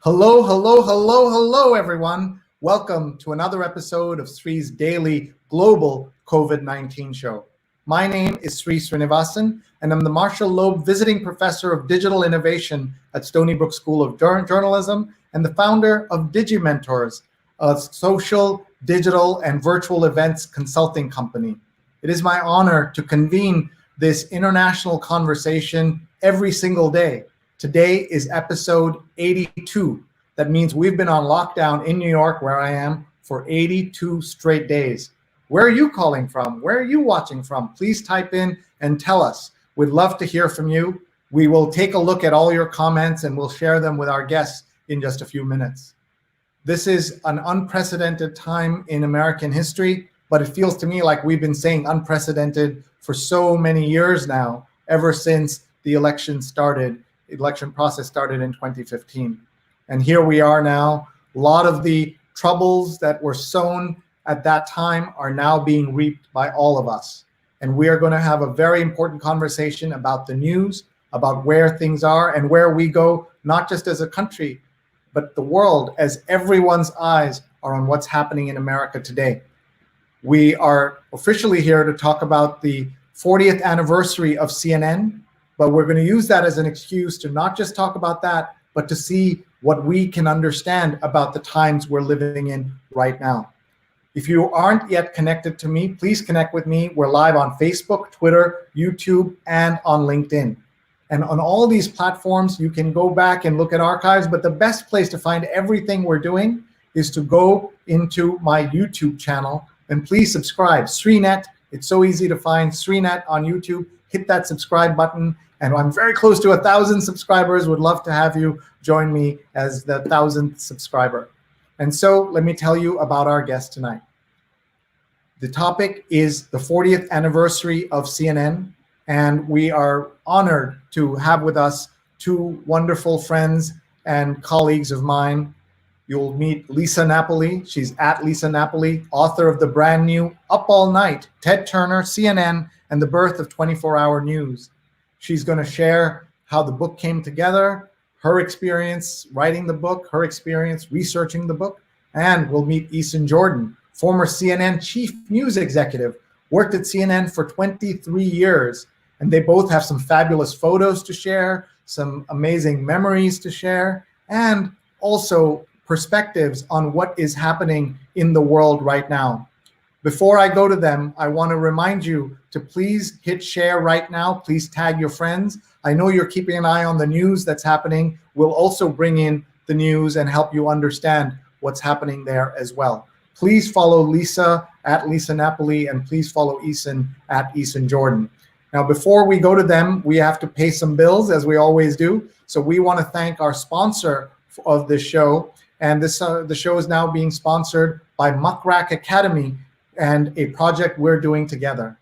Hello, hello, hello, hello, everyone. Welcome to another episode of Sree's daily global COVID-19 show. My name is Sree Sreenivasan, and I'm the Marshall Loeb Visiting Professor of Digital Innovation at Stony Brook School of Journalism and the founder of Digimentors, a social, digital, and virtual events consulting company. It is my honor to convene this international conversation every single day. Today is episode 82. That means we've been on lockdown in New York, where I am, for 82 straight days. Where are you calling from? Where are you watching from? Please type in and tell us. We'd love to hear from you. We will take a look at all your comments and we'll share them with our guests in just a few minutes. This is an unprecedented time in American history, but it feels to me like we've been saying unprecedented for so many years now, ever since the election process started in 2015. And here we are now. A lot of the troubles that were sown at that time are now being reaped by all of us. And we are going to have a very important conversation about the news, about where things are and where we go, not just as a country, but the world, as everyone's eyes are on what's happening in America today. We are officially here to talk about the 40th anniversary of CNN, but we're going to use that as an excuse to not just talk about that, but to see what we can understand about the times we're living in right now. If you aren't yet connected to me, please connect with me. We're live on Facebook, Twitter, YouTube, and on LinkedIn. And on all these platforms, you can go back and look at archives, but the best place to find everything we're doing is to go into my YouTube channel, and please subscribe. SreeNet, it's so easy to find SreeNet on YouTube. Hit that subscribe button. And I'm very close to 1,000 subscribers. Would love to have you join me as the 1,000th subscriber. And so let me tell you about our guest tonight. The topic is the 40th anniversary of CNN. And we are honored to have with us two wonderful friends and colleagues of mine. You'll meet Lisa Napoli. She's at Lisa Napoli, author of the brand new Up All Night, Ted Turner, CNN, and the Birth of 24-Hour News. She's going to share how the book came together, her experience writing the book, her experience researching the book, and we'll meet Eason Jordan, former CNN chief news executive, worked at CNN for 23 years, and they both have some fabulous photos to share, some amazing memories to share, and also perspectives on what is happening in the world right now. Before I go to them, I want to remind you to please hit share right now. Please tag your friends. I know you're keeping an eye on the news that's happening. We'll also bring in the news and help you understand what's happening there as well. Please follow Lisa at Lisa Napoli, and please follow Eason at Eason Jordan. Now, before we go to them, we have to pay some bills, as we always do. So we want to thank our sponsor of this show. And the show is now being sponsored by Muckrack Academy, and a project we're doing together.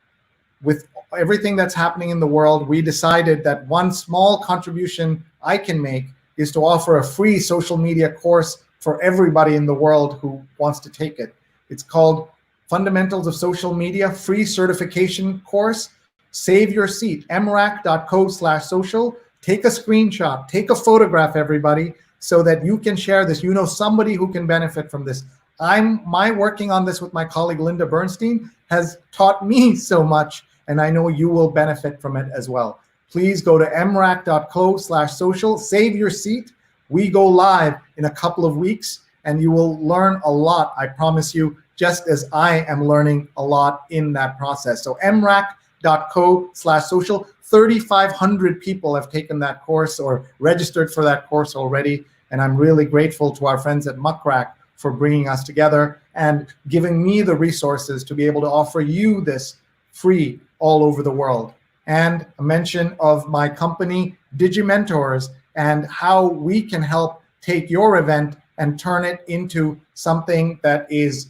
With everything that's happening in the world, we decided that one small contribution I can make is to offer a free social media course for everybody in the world who wants to take it. It's called Fundamentals of Social Media, free certification course. Save your seat, mrac.co/social. Take a screenshot, take a photograph, everybody, so that you can share this. You know somebody who can benefit from this. My working on this with my colleague Linda Bernstein has taught me so much, and I know you will benefit from it as well. Please go to mrac.co/social, save your seat. We go live in a couple of weeks, and you will learn a lot, I promise you, just as I am learning a lot in that process. So mrac.co/social, 3,500 people have taken that course or registered for that course already, and I'm really grateful to our friends at Muckrack for bringing us together and giving me the resources to be able to offer you this free all over the world. And a mention of my company, Digimentors, and how we can help take your event and turn it into something that is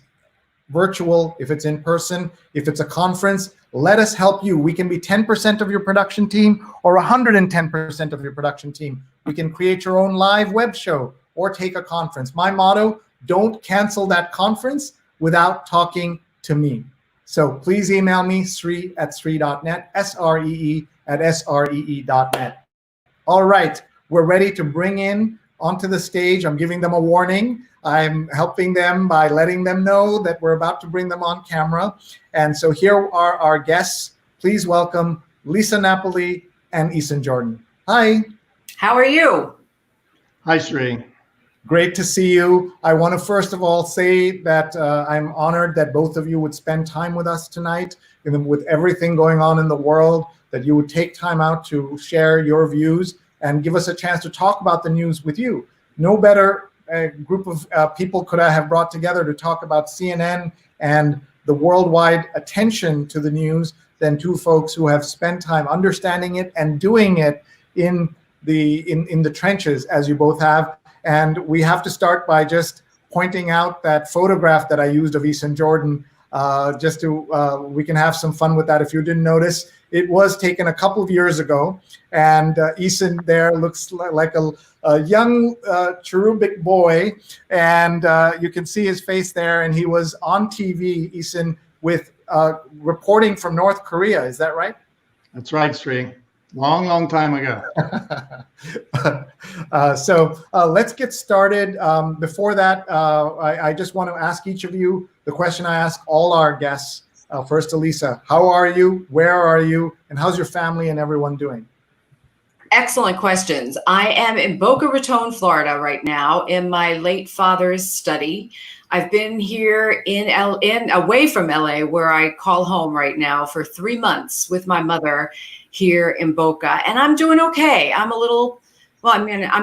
virtual, if it's in person, if it's a conference. Let us help you. We can be 10% of your production team or 110% of your production team. We can create your own live web show or take a conference. My motto, don't cancel that conference without talking to me. So please email me, sree@sree.net, SREE@sree.net. All right, we're ready to bring in onto the stage. I'm giving them a warning. I'm helping them by letting them know that we're about to bring them on camera. And so here are our guests. Please welcome Lisa Napoli and Eason Jordan. Hi. How are you? Hi, Sree. Great to see you. I want to first of all say that I'm honored that both of you would spend time with us tonight, with everything going on in the world, that you would take time out to share your views and give us a chance to talk about the news with you. No better group of people could I have brought together to talk about CNN and the worldwide attention to the news than two folks who have spent time understanding it and doing it in the trenches, as you both have. And we have to start by just pointing out that photograph that I used of Eason Jordan, just to, we can have some fun with that if you didn't notice. It was taken a couple of years ago, and Eason there looks like a young cherubic boy, and you can see his face there, and he was on TV, Eason, with reporting from North Korea. Is that right? That's right, Sree. Long time ago. So let's get started. Before that, I just want to ask each of you the question I ask all our guests. First to Lisa, how are you? Where are you? And how's your family and everyone doing? Excellent questions. I am in Boca Raton, Florida right now in my late father's study. I've been here away from LA, where I call home right now, for 3 months with my mother here in Boca, and I'm doing okay. I'm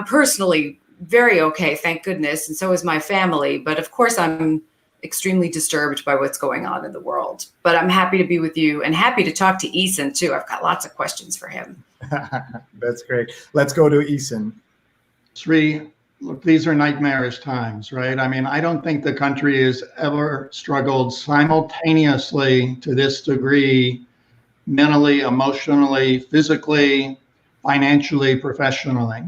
personally very okay, thank goodness, and so is my family. But of course, I'm extremely disturbed by what's going on in the world. But I'm happy to be with you and happy to talk to Eason too. I've got lots of questions for him. That's great. Let's go to Eason. Sree, look, these are nightmarish times, right? I mean, I don't think the country has ever struggled simultaneously to this degree, mentally, emotionally, physically, financially, professionally.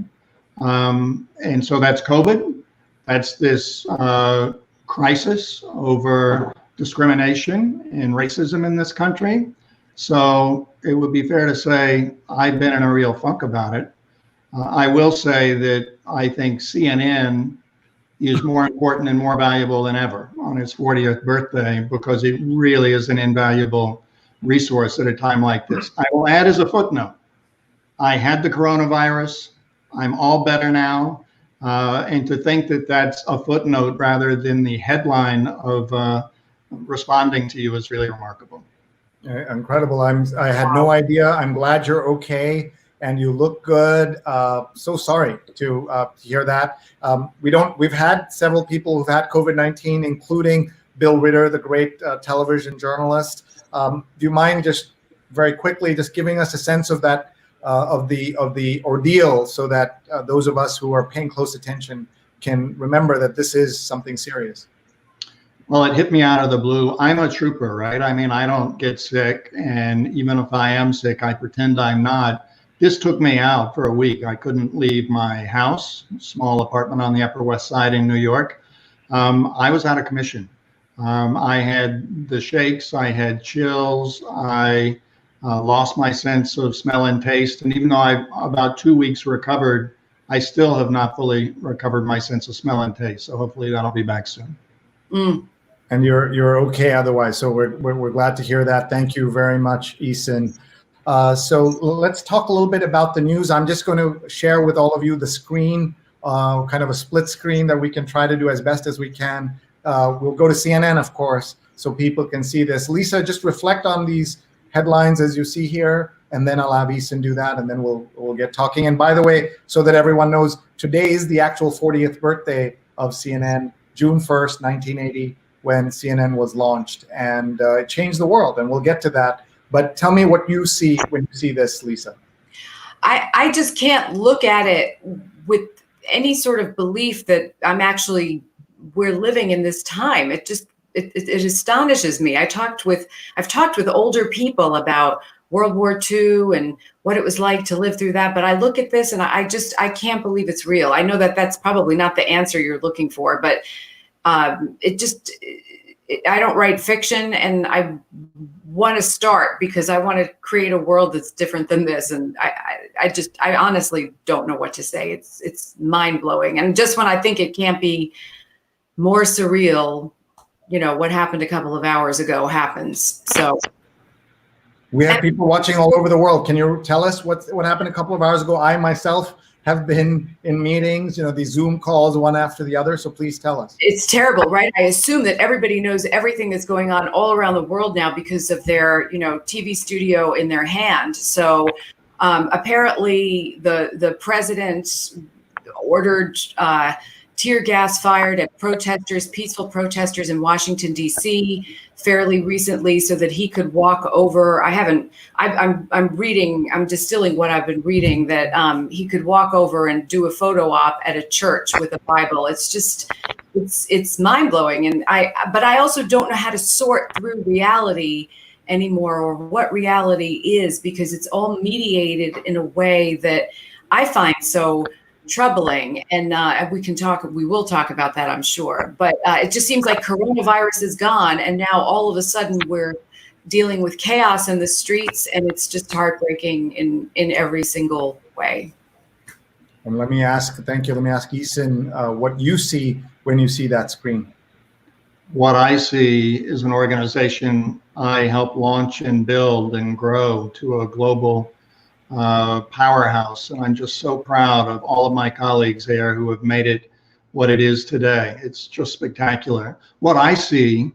And so that's COVID. That's this crisis over discrimination and racism in this country. So it would be fair to say I've been in a real funk about it. I will say that I think CNN is more important and more valuable than ever on its 40th birthday, because it really is an invaluable resource at a time like this. I will add as a footnote, I had the coronavirus. I'm all better now. And to think that that's a footnote rather than the headline of responding to you is really remarkable. Incredible. I had no idea. I'm glad you're okay and you look good. So sorry to hear that. We've had several people who've had COVID-19, including Bill Ritter, the great television journalist. Do you mind just very quickly just giving us a sense of that, of the ordeal, so that those of us who are paying close attention can remember that this is something serious? Well, it hit me out of the blue. I'm a trooper, right? I mean, I don't get sick, and even if I am sick, I pretend I'm not. This took me out for a week. I couldn't leave my house, small apartment on the Upper West Side in New York. I was out of commission. I had the shakes, I had chills, I lost my sense of smell and taste. And even though I've about 2 weeks recovered, I still have not fully recovered my sense of smell and taste. So hopefully that'll be back soon. Mm. And you're okay otherwise. So we're glad to hear that. Thank you very much, Eason. So let's talk a little bit about the news. I'm just going to share with all of you the screen, kind of a split screen that we can try to do as best as we can. We'll go to CNN, of course, so people can see this. Lisa, just reflect on these headlines as you see here, and then I'll have Eason do that, and then we'll get talking. And by the way, so that everyone knows, today is the actual 40th birthday of CNN, June 1st, 1980, when CNN was launched, and it changed the world, and we'll get to that. But tell me what you see when you see this, Lisa. I just can't look at it with any sort of belief that we're living in this time. It astonishes me. I've talked with older people about World War II and what it was like to live through that. But I look at this and I can't believe it's real. I know that that's probably not the answer you're looking for, but I don't write fiction, and I want to start because I want to create a world that's different than this. And I honestly don't know what to say. It's mind blowing. And just when I think it can't be more surreal, what happened a couple of hours ago happens. So we have people watching all over the world. Can you tell us what happened a couple of hours ago? I myself have been in meetings, these Zoom calls one after the other. So please tell us. It's terrible, right? I assume that everybody knows everything that's going on all around the world now because of their, TV studio in their hand. So apparently the president ordered tear gas fired at peaceful protesters in Washington, D.C. fairly recently so that he could walk over. I'm distilling what I've been reading, that he could walk over and do a photo op at a church with a Bible. It's just, it's mind blowing. But I also don't know how to sort through reality anymore, or what reality is, because it's all mediated in a way that I find so troubling. And we will talk about that, I'm sure. But it just seems like coronavirus is gone, and now all of a sudden we're dealing with chaos in the streets, and it's just heartbreaking in every single way. And let me ask Eason, what you see when you see that screen. What I see is an organization I helped launch and build and grow to a global powerhouse, and I'm just so proud of all of my colleagues there who have made it what it is today. It's just spectacular. What I see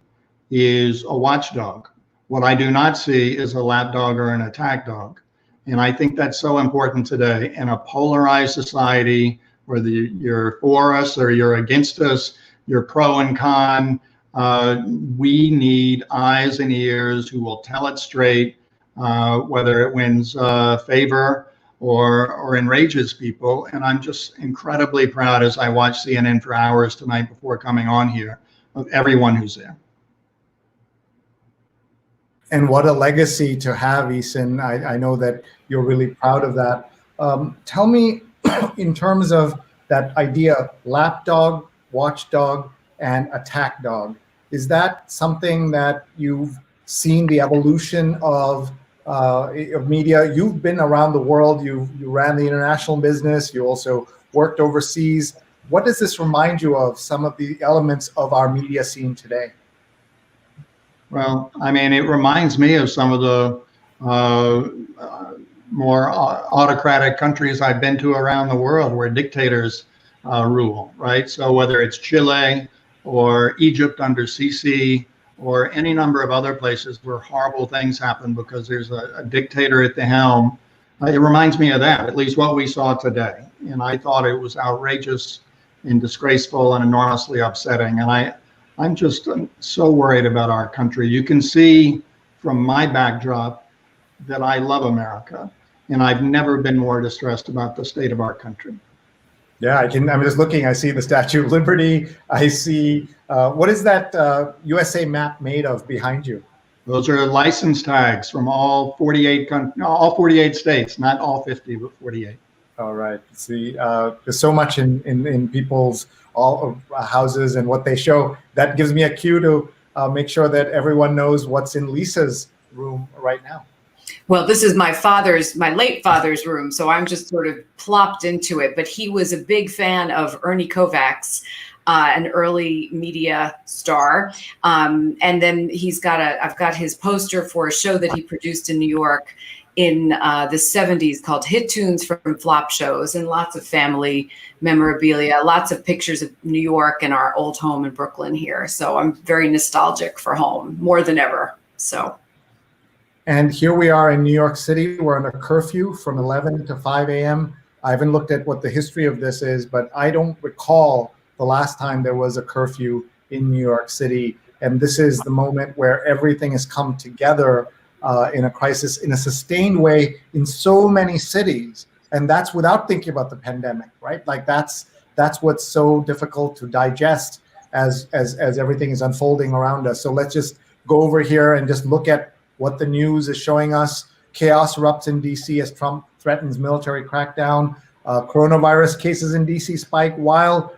is a watchdog. What I do not see is a lapdog or an attack dog. And I think that's so important today in a polarized society, whether you're for us or you're against us, you're pro and con. We need eyes and ears who will tell it straight, whether it wins favor or enrages people. And I'm just incredibly proud, as I watched CNN for hours tonight before coming on here, of everyone who's there. And what a legacy to have, Eason. I know that you're really proud of that. Tell me, in terms of that idea, lapdog, watchdog, and attack dog, is that something that you've seen the evolution of media? You've been around the world. You ran the international business. You also worked overseas. What does this remind you of, some of the elements of our media scene today? Well, I mean, it reminds me of some of the more autocratic countries I've been to around the world where dictators rule, right? So whether it's Chile or Egypt under Sisi, or any number of other places where horrible things happen because there's a dictator at the helm, it reminds me of that, at least what we saw today. And I thought it was outrageous and disgraceful and enormously upsetting. And I'm just so worried about our country. You can see from my backdrop that I love America, and I've never been more distressed about the state of our country. Yeah, I'm just looking. I see the Statue of Liberty. I see, what is that USA map made of behind you? Those are license tags from all 48 states, not all 50, but 48. All right. See, there's so much in people's houses and what they show. That gives me a cue to make sure that everyone knows what's in Lisa's room right now. Well, this is my late father's room, so I'm just sort of plopped into it. But he was a big fan of Ernie Kovacs, an early media star. And then I've got his poster for a show that he produced in New York in the 70s called Hit Tunes from Flop Shows, and lots of family memorabilia, lots of pictures of New York and our old home in Brooklyn here. So I'm very nostalgic for home, more than ever. So. And here we are in New York City. We're under curfew from 11 to 5 a.m. I haven't looked at what the history of this is, but I don't recall the last time there was a curfew in New York City. And this is the moment where everything has come together in a crisis in a sustained way in so many cities. And that's without thinking about the pandemic, right? Like that's what's so difficult to digest as everything is unfolding around us. So let's just go over here and just look at what the news is showing us. Chaos erupts in DC as Trump threatens military crackdown. Coronavirus cases in DC spike while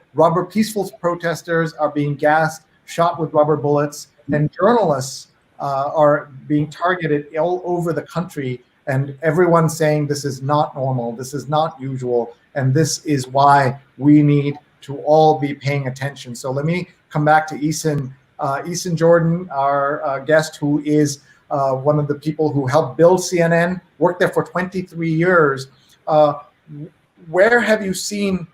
peaceful protesters are being gassed, shot with rubber bullets. and journalists are being targeted all over the country, and everyone's saying this is not normal, this is not usual, and this is why we need to all be paying attention. So let me come back to Eason. Eason Jordan, our guest, who is one of the people who helped build CNN, worked there for 23 years. Where have you seen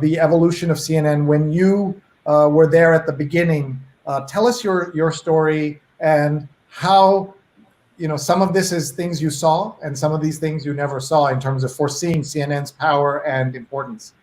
the evolution of CNN when you were there at the beginning? Tell us your story and how, some of this is things you saw and some of these things you never saw in terms of foreseeing CNN's power and importance.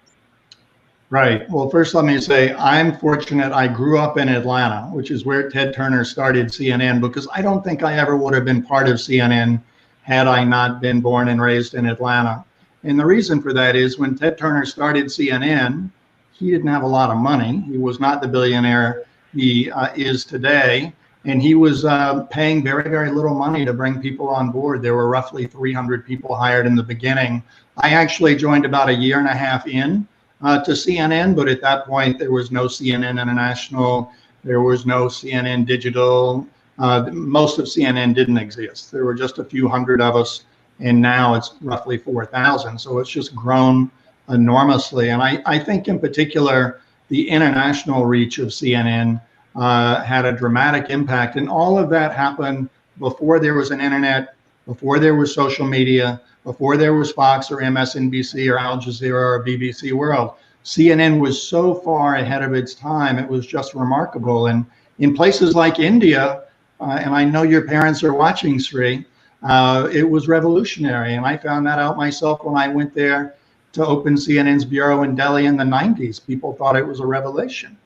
Right. Well, first let me say I'm fortunate I grew up in Atlanta, which is where Ted Turner started CNN, because I don't think I ever would have been part of CNN had I not been born and raised in Atlanta. And the reason for that is when Ted Turner started CNN, he didn't have a lot of money. He was not the billionaire he is today. And he was paying very, very little money to bring people on board. There were roughly 300 people hired in the beginning. I actually joined about a year and a half in to CNN, but at that point there was no CNN International, there was no CNN Digital. Most of CNN didn't exist. There were just a few hundred of us, and now it's roughly 4,000. So it's just grown enormously. And I think in particular, the international reach of CNN had a dramatic impact. And all of that happened before there was an internet, before there was social media, before there was Fox or MSNBC or Al Jazeera or BBC World. CNN was so far ahead of its time, it was just remarkable. And in places like India, and I know your parents are watching, Sree, it was revolutionary. And I found that out myself when I went there to open CNN's bureau in Delhi in the 90s. People thought it was a revelation.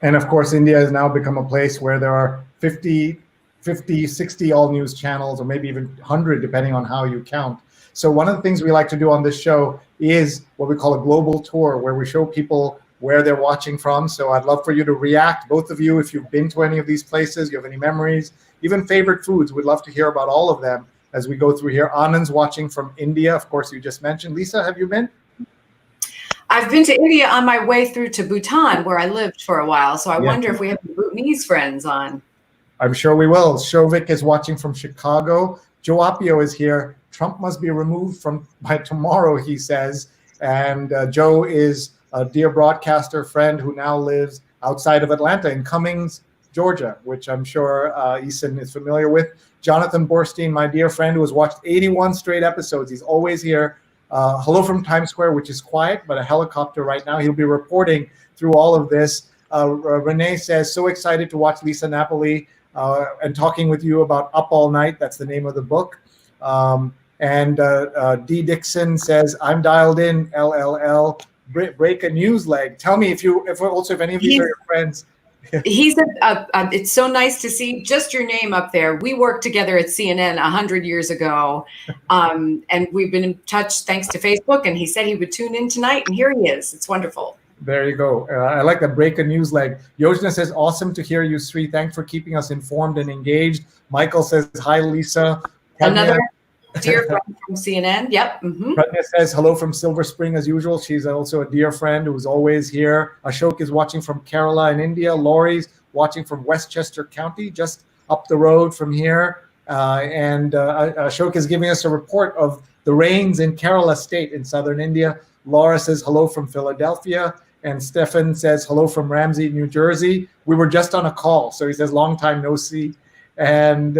And of course, India has now become a place where there are 50, 60 all news channels, or maybe even 100, depending on how you count. So one of the things we like to do on this show is what we call a global tour, where we show people where they're watching from. So I'd love for you to react, both of you, if you've been to any of these places, you have any memories, even favorite foods. We'd love to hear about all of them as we go through here. Anand's watching from India, of course, you just mentioned. Lisa, have you been? I've been to India on my way through to Bhutan, where I lived for a while. So I wonder if we have Bhutanese friends on. I'm sure we will. Shovik is watching from Chicago. Joe Appio is here. Trump must be removed by tomorrow, he says. And Joe is a dear broadcaster friend who now lives outside of Atlanta in Cummings, Georgia, which I'm sure Eason is familiar with. Jonathan Borstein, my dear friend, who has watched 81 straight episodes. He's always here. Hello from Times Square, which is quiet, but a helicopter right now. He'll be reporting through all of this. Renee says, so excited to watch Lisa Napoli and talking with you about Up All Night. That's the name of the book. And D. Dixon says, I'm dialed in, LLL. Break a news leg. Tell me if any of these are your friends. He's it's so nice to see just your name up there. We worked together at CNN 100 years ago, and we've been in touch thanks to Facebook, and he said he would tune in tonight, and here he is. It's wonderful. There you go. I like that. Break a news leg. Yojna says, awesome to hear you, Sree. Thanks for keeping us informed and engaged. Michael says, hi, Lisa. Another dear friend from CNN. Yep. Mm-hmm. Pratnya says, hello from Silver Spring as usual. She's also a dear friend who's always here. Ashok is watching from Kerala in India. Laurie's watching from Westchester County, just up the road from here. And Ashok is giving us a report of the rains in Kerala state in southern India. Laura says, hello from Philadelphia. And Stefan says, hello from Ramsey, New Jersey. We were just on a call. So he says, long time no see. And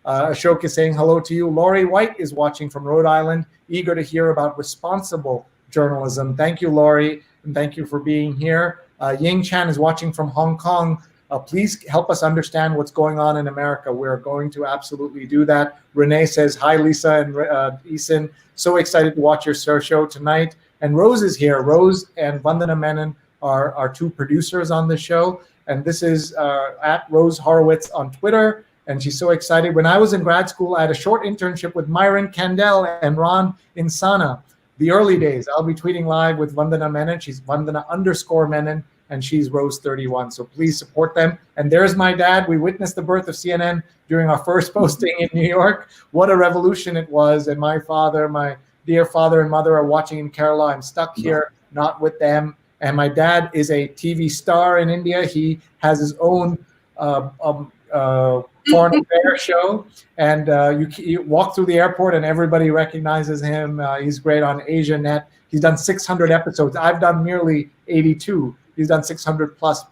Ashok is saying hello to you. Laurie White is watching from Rhode Island, eager to hear about responsible journalism. Thank you, Laurie, and thank you for being here. Ying Chan is watching from Hong Kong. Please help us understand what's going on in America. We're going to absolutely do that. Renee says, hi, Lisa and Eason. So excited to watch your show tonight. And Rose is here. Rose and Vandana Menon are two producers on the show. And this is at Rose Horowitz on Twitter. And she's so excited. When I was in grad school, I had a short internship with Myron Kandel and Ron Insana. The early days, I'll be tweeting live with Vandana Menon. She's Vandana_Menon, and she's Rose31. So please support them. And there's my dad. We witnessed the birth of CNN during our first posting in New York. What a revolution it was. And my father, my dear father and mother are watching in Kerala. I'm stuck here, not with them. And my dad is a TV star in India. He has his own foreign affairs show, and you walk through the airport and everybody recognizes him. He's great on AsiaNet. He's done 600 episodes. I've done merely 82. He's done 600 plus.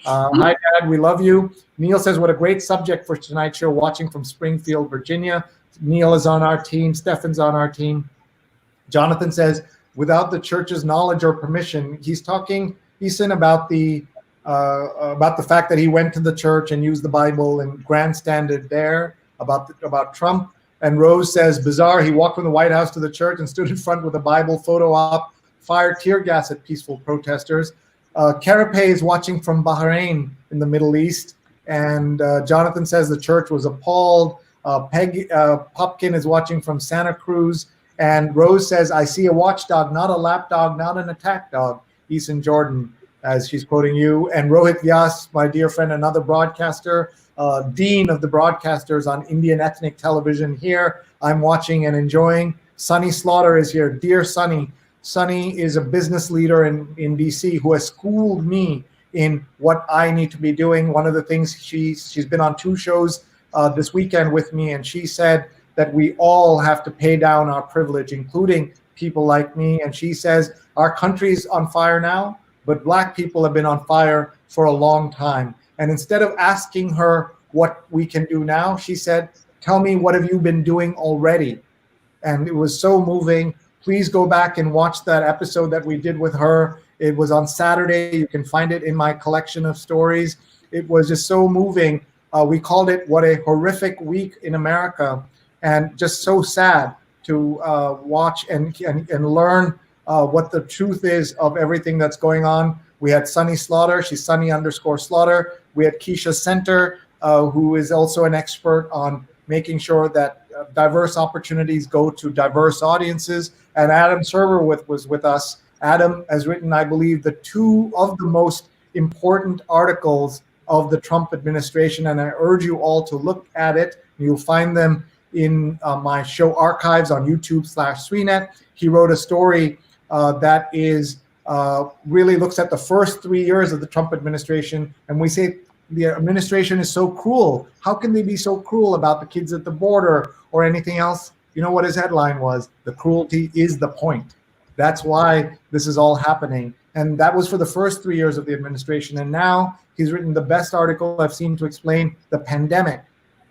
Hi, Dad. We love you. Neil says, what a great subject for tonight's show, watching from Springfield, Virginia. Neil is on our team. Stefan's on our team. Jonathan says, without the church's knowledge or permission, he's talking, Eason, about the fact that he went to the church and used the Bible and grandstanded there about Trump. And Rose says, bizarre, he walked from the White House to the church and stood in front with a Bible photo op, fired tear gas at peaceful protesters. Carape is watching from Bahrain in the Middle East. And Jonathan says the church was appalled. Popkin is watching from Santa Cruz. And Rose says, I see a watchdog, not a lapdog, not an attack dog. Eason Jordan, as she's quoting you. And Rohit Vyas, my dear friend, another broadcaster, dean of the broadcasters on Indian ethnic television here. I'm watching and enjoying. Sunny Slaughter is here. Dear Sunny. Sunny is a business leader in DC who has schooled me in what I need to be doing. One of the things she's been on 2 shows this weekend with me, and she said that we all have to pay down our privilege, including people like me. And she says our country's on fire now, but Black people have been on fire for a long time. And instead of asking her what we can do now, she said, tell me, what have you been doing already? And it was so moving. Please go back and watch that episode that we did with her. It was on Saturday. You can find it in my collection of stories. It was just so moving. We called it What a Horrific Week in America, and just so sad to watch and learn what the truth is of everything that's going on. We had Sunny Slaughter. She's Sunny_Slaughter. We had Keisha Center, who is also an expert on making sure that diverse opportunities go to diverse audiences. And Adam Server was with us. Adam has written, I believe, the 2 of the most important articles of the Trump administration, and I urge you all to look at it. You'll find them in my show archives on YouTube/SreeNet. He wrote a story that is really looks at the first 3 years of the Trump administration, and we say the administration is so cruel. How can they be so cruel about the kids at the border or anything else? You know what his headline was? The cruelty is the point. That's why this is all happening. And that was for the first 3 years of the administration. And now he's written the best article I've seen to explain the pandemic.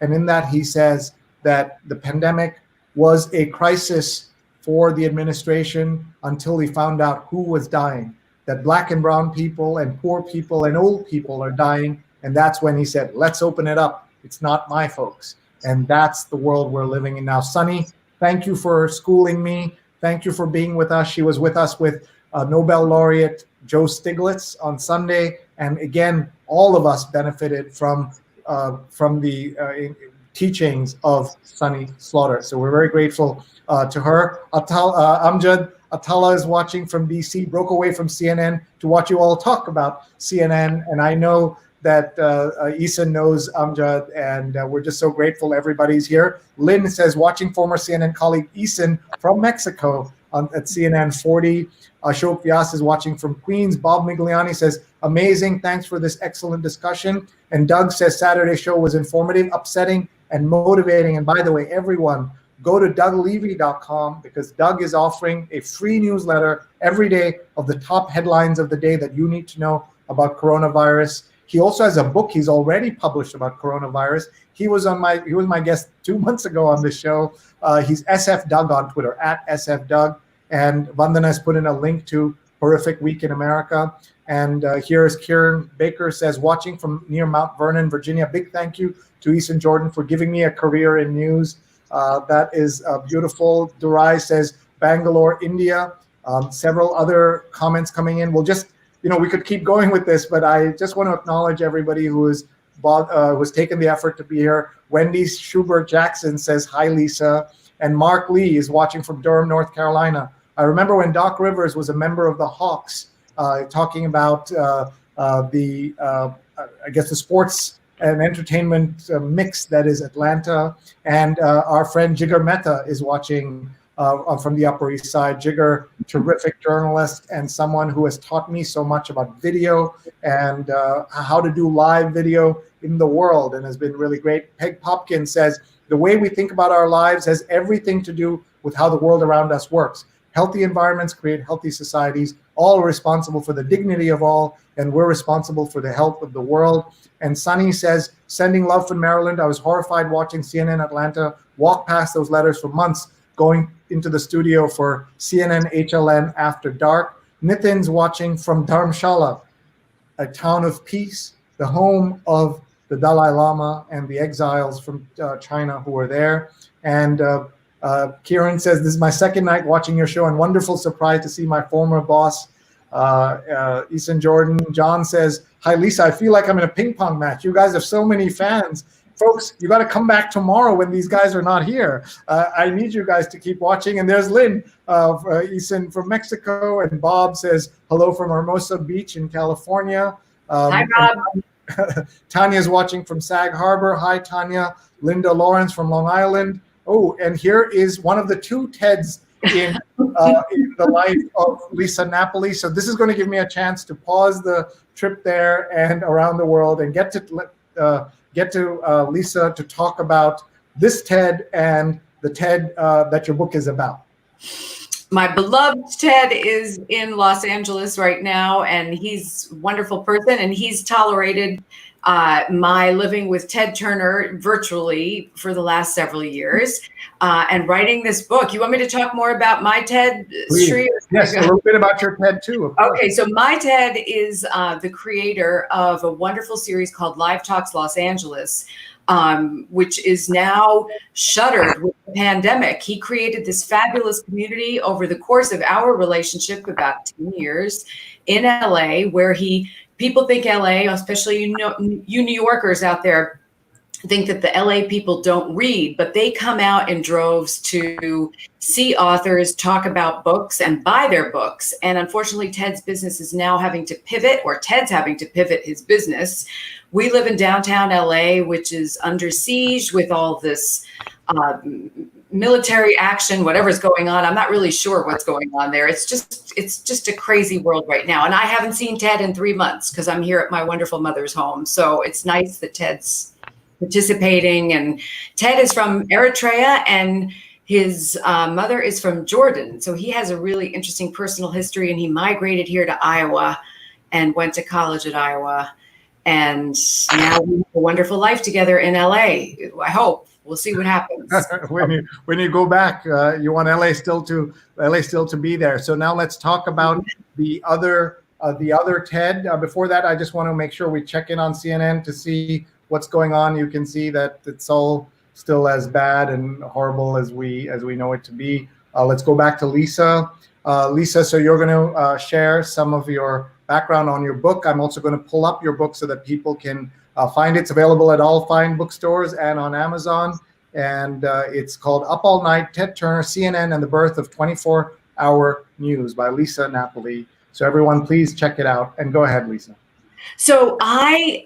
And in that he says that the pandemic was a crisis for the administration until he found out who was dying, that Black and brown people and poor people and old people are dying. And that's when he said, let's open it up. It's not my folks. And that's the world we're living in now. Sunny, thank you for schooling me. Thank you for being with us. She was with us with Nobel laureate Joe Stiglitz on Sunday. And again, all of us benefited from the teachings of Sunny Slaughter. So we're very grateful to her. Amjad Atala is watching from DC, broke away from CNN to watch you all talk about CNN. And I know that Eason knows Amjad, and we're just so grateful everybody's here. Lynn says, watching former CNN colleague Eason from Mexico at CNN 40. Ashok Vyas is watching from Queens. Bob Migliani says, amazing, thanks for this excellent discussion. And Doug says, Saturday's show was informative, upsetting, and motivating. And by the way, everyone, go to DougLevy.com, because Doug is offering a free newsletter every day of the top headlines of the day that you need to know about coronavirus. He also has a book he's already published about coronavirus. He was my guest 2 months ago on this show. He's SF Doug on Twitter, at SF Doug. And Vandana has put in a link to Horrific Week in America. And here is Kieran Baker says, watching from near Mount Vernon, Virginia. Big thank you to Eason Jordan for giving me a career in news. That is beautiful. Durai says, Bangalore, India. Several other comments coming in. We'll just, we could keep going with this, but I just want to acknowledge everybody who has taken the effort to be here. Wendy Schubert Jackson says, hi, Lisa. And Mark Lee is watching from Durham, North Carolina. I remember when Doc Rivers was a member of the Hawks, talking about the sports and entertainment mix that is Atlanta. And our friend Jigar Mehta is watching from the Upper East Side. Jigger, terrific journalist and someone who has taught me so much about video and how to do live video in the world, and has been really great. Peg Popkin says, the way we think about our lives has everything to do with how the world around us works. Healthy environments create healthy societies. All are responsible for the dignity of all, and we're responsible for the health of the world. And Sunny says, sending love from Maryland. I was horrified watching CNN Atlanta walk past those letters for months, going into the studio for CNN HLN After Dark. Nitin's watching from Dharamshala, a town of peace, the home of the Dalai Lama and the exiles from China who are there. And Kieran says, this is my second night watching your show and wonderful surprise to see my former boss, Eason Jordan. John says, hi, Lisa, I feel like I'm in a ping pong match. You guys have so many fans. Folks, you got to come back tomorrow when these guys are not here. I need you guys to keep watching. And there's Lynn, Eason from Mexico. And Bob says, hello from Hermosa Beach in California. Hi, Bob. Tanya's watching from Sag Harbor. Hi, Tanya. Linda Lawrence from Long Island. Oh, and here is one of the two TEDs in the life of Lisa Napoli. So this is going to give me a chance to pause the trip there and around the world and get to Lisa to talk about this TED and the TED that your book is about. My beloved Ted is in Los Angeles right now, and he's a wonderful person, and he's tolerated my living with Ted Turner virtually for the last several years and writing this book. You want me to talk more about my TED, Sree? Yes, a little bit about your TED too. Okay, so my TED is the creator of a wonderful series called Live Talks Los Angeles, which is now shuttered with the pandemic. He created this fabulous community over the course of our relationship, about 10 years, in LA, where people think LA, especially you New Yorkers out there, think that the LA people don't read, but they come out in droves to see authors talk about books and buy their books. And unfortunately, Ted's business is now having to pivot, or Ted's having to pivot his business. We live in downtown LA, which is under siege with all this military action, whatever's going on. I'm not really sure what's going on there. It's just a crazy world right now. And I haven't seen Ted in 3 months because I'm here at my wonderful mother's home. So it's nice that Ted's participating. And Ted is from Eritrea and his mother is from Jordan. So he has a really interesting personal history, and he migrated here to Iowa and went to college at Iowa. And now we have a wonderful life together in LA. I hope. We'll see what happens. when you go back, you want LA still to be there. So now let's talk about the other TED. Before that, I just want to make sure we check in on CNN to see what's going on. You can see that it's all still as bad and horrible as we know it to be. Let's go back to Lisa. Lisa, so you're going to share some of your background on your book. I'm also going to pull up your book so that people can find it. It's available at all fine bookstores and on Amazon. And it's called Up All Night, Ted Turner, CNN, and the Birth of 24-Hour News by Lisa Napoli. So everyone, please check it out. And go ahead, Lisa. So I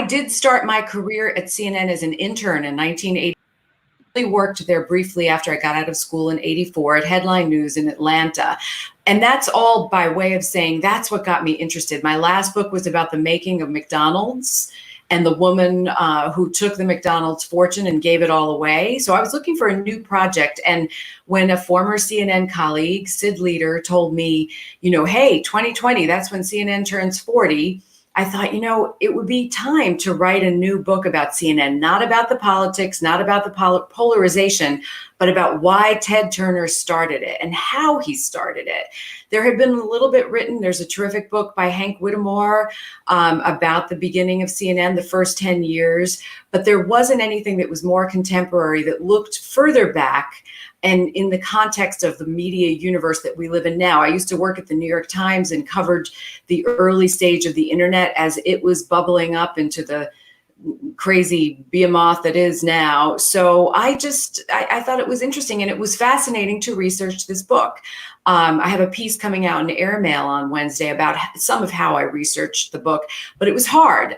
did start my career at CNN as an intern in 1980. I worked there briefly after I got out of school in 84 at Headline News in Atlanta. And that's all by way of saying that's what got me interested. My last book was about the making of McDonald's and the woman who took the McDonald's fortune and gave it all away. So I was looking for a new project. And when a former CNN colleague, Sid Leader, told me, hey, 2020, that's when CNN turns 40, I thought, it would be time to write a new book about CNN, not about the politics, not about the polarization, but about why Ted Turner started it and how he started it. There had been a little bit written. There's a terrific book by Hank Whittemore about the beginning of CNN, the first 10 years, but there wasn't anything that was more contemporary that looked further back and in the context of the media universe that we live in now. I used to work at the New York Times and covered the early stage of the internet as it was bubbling up into the crazy behemoth that is now. So I thought it was interesting, and it was fascinating to research this book. I have a piece coming out in Airmail on Wednesday about some of how I researched the book, but it was hard.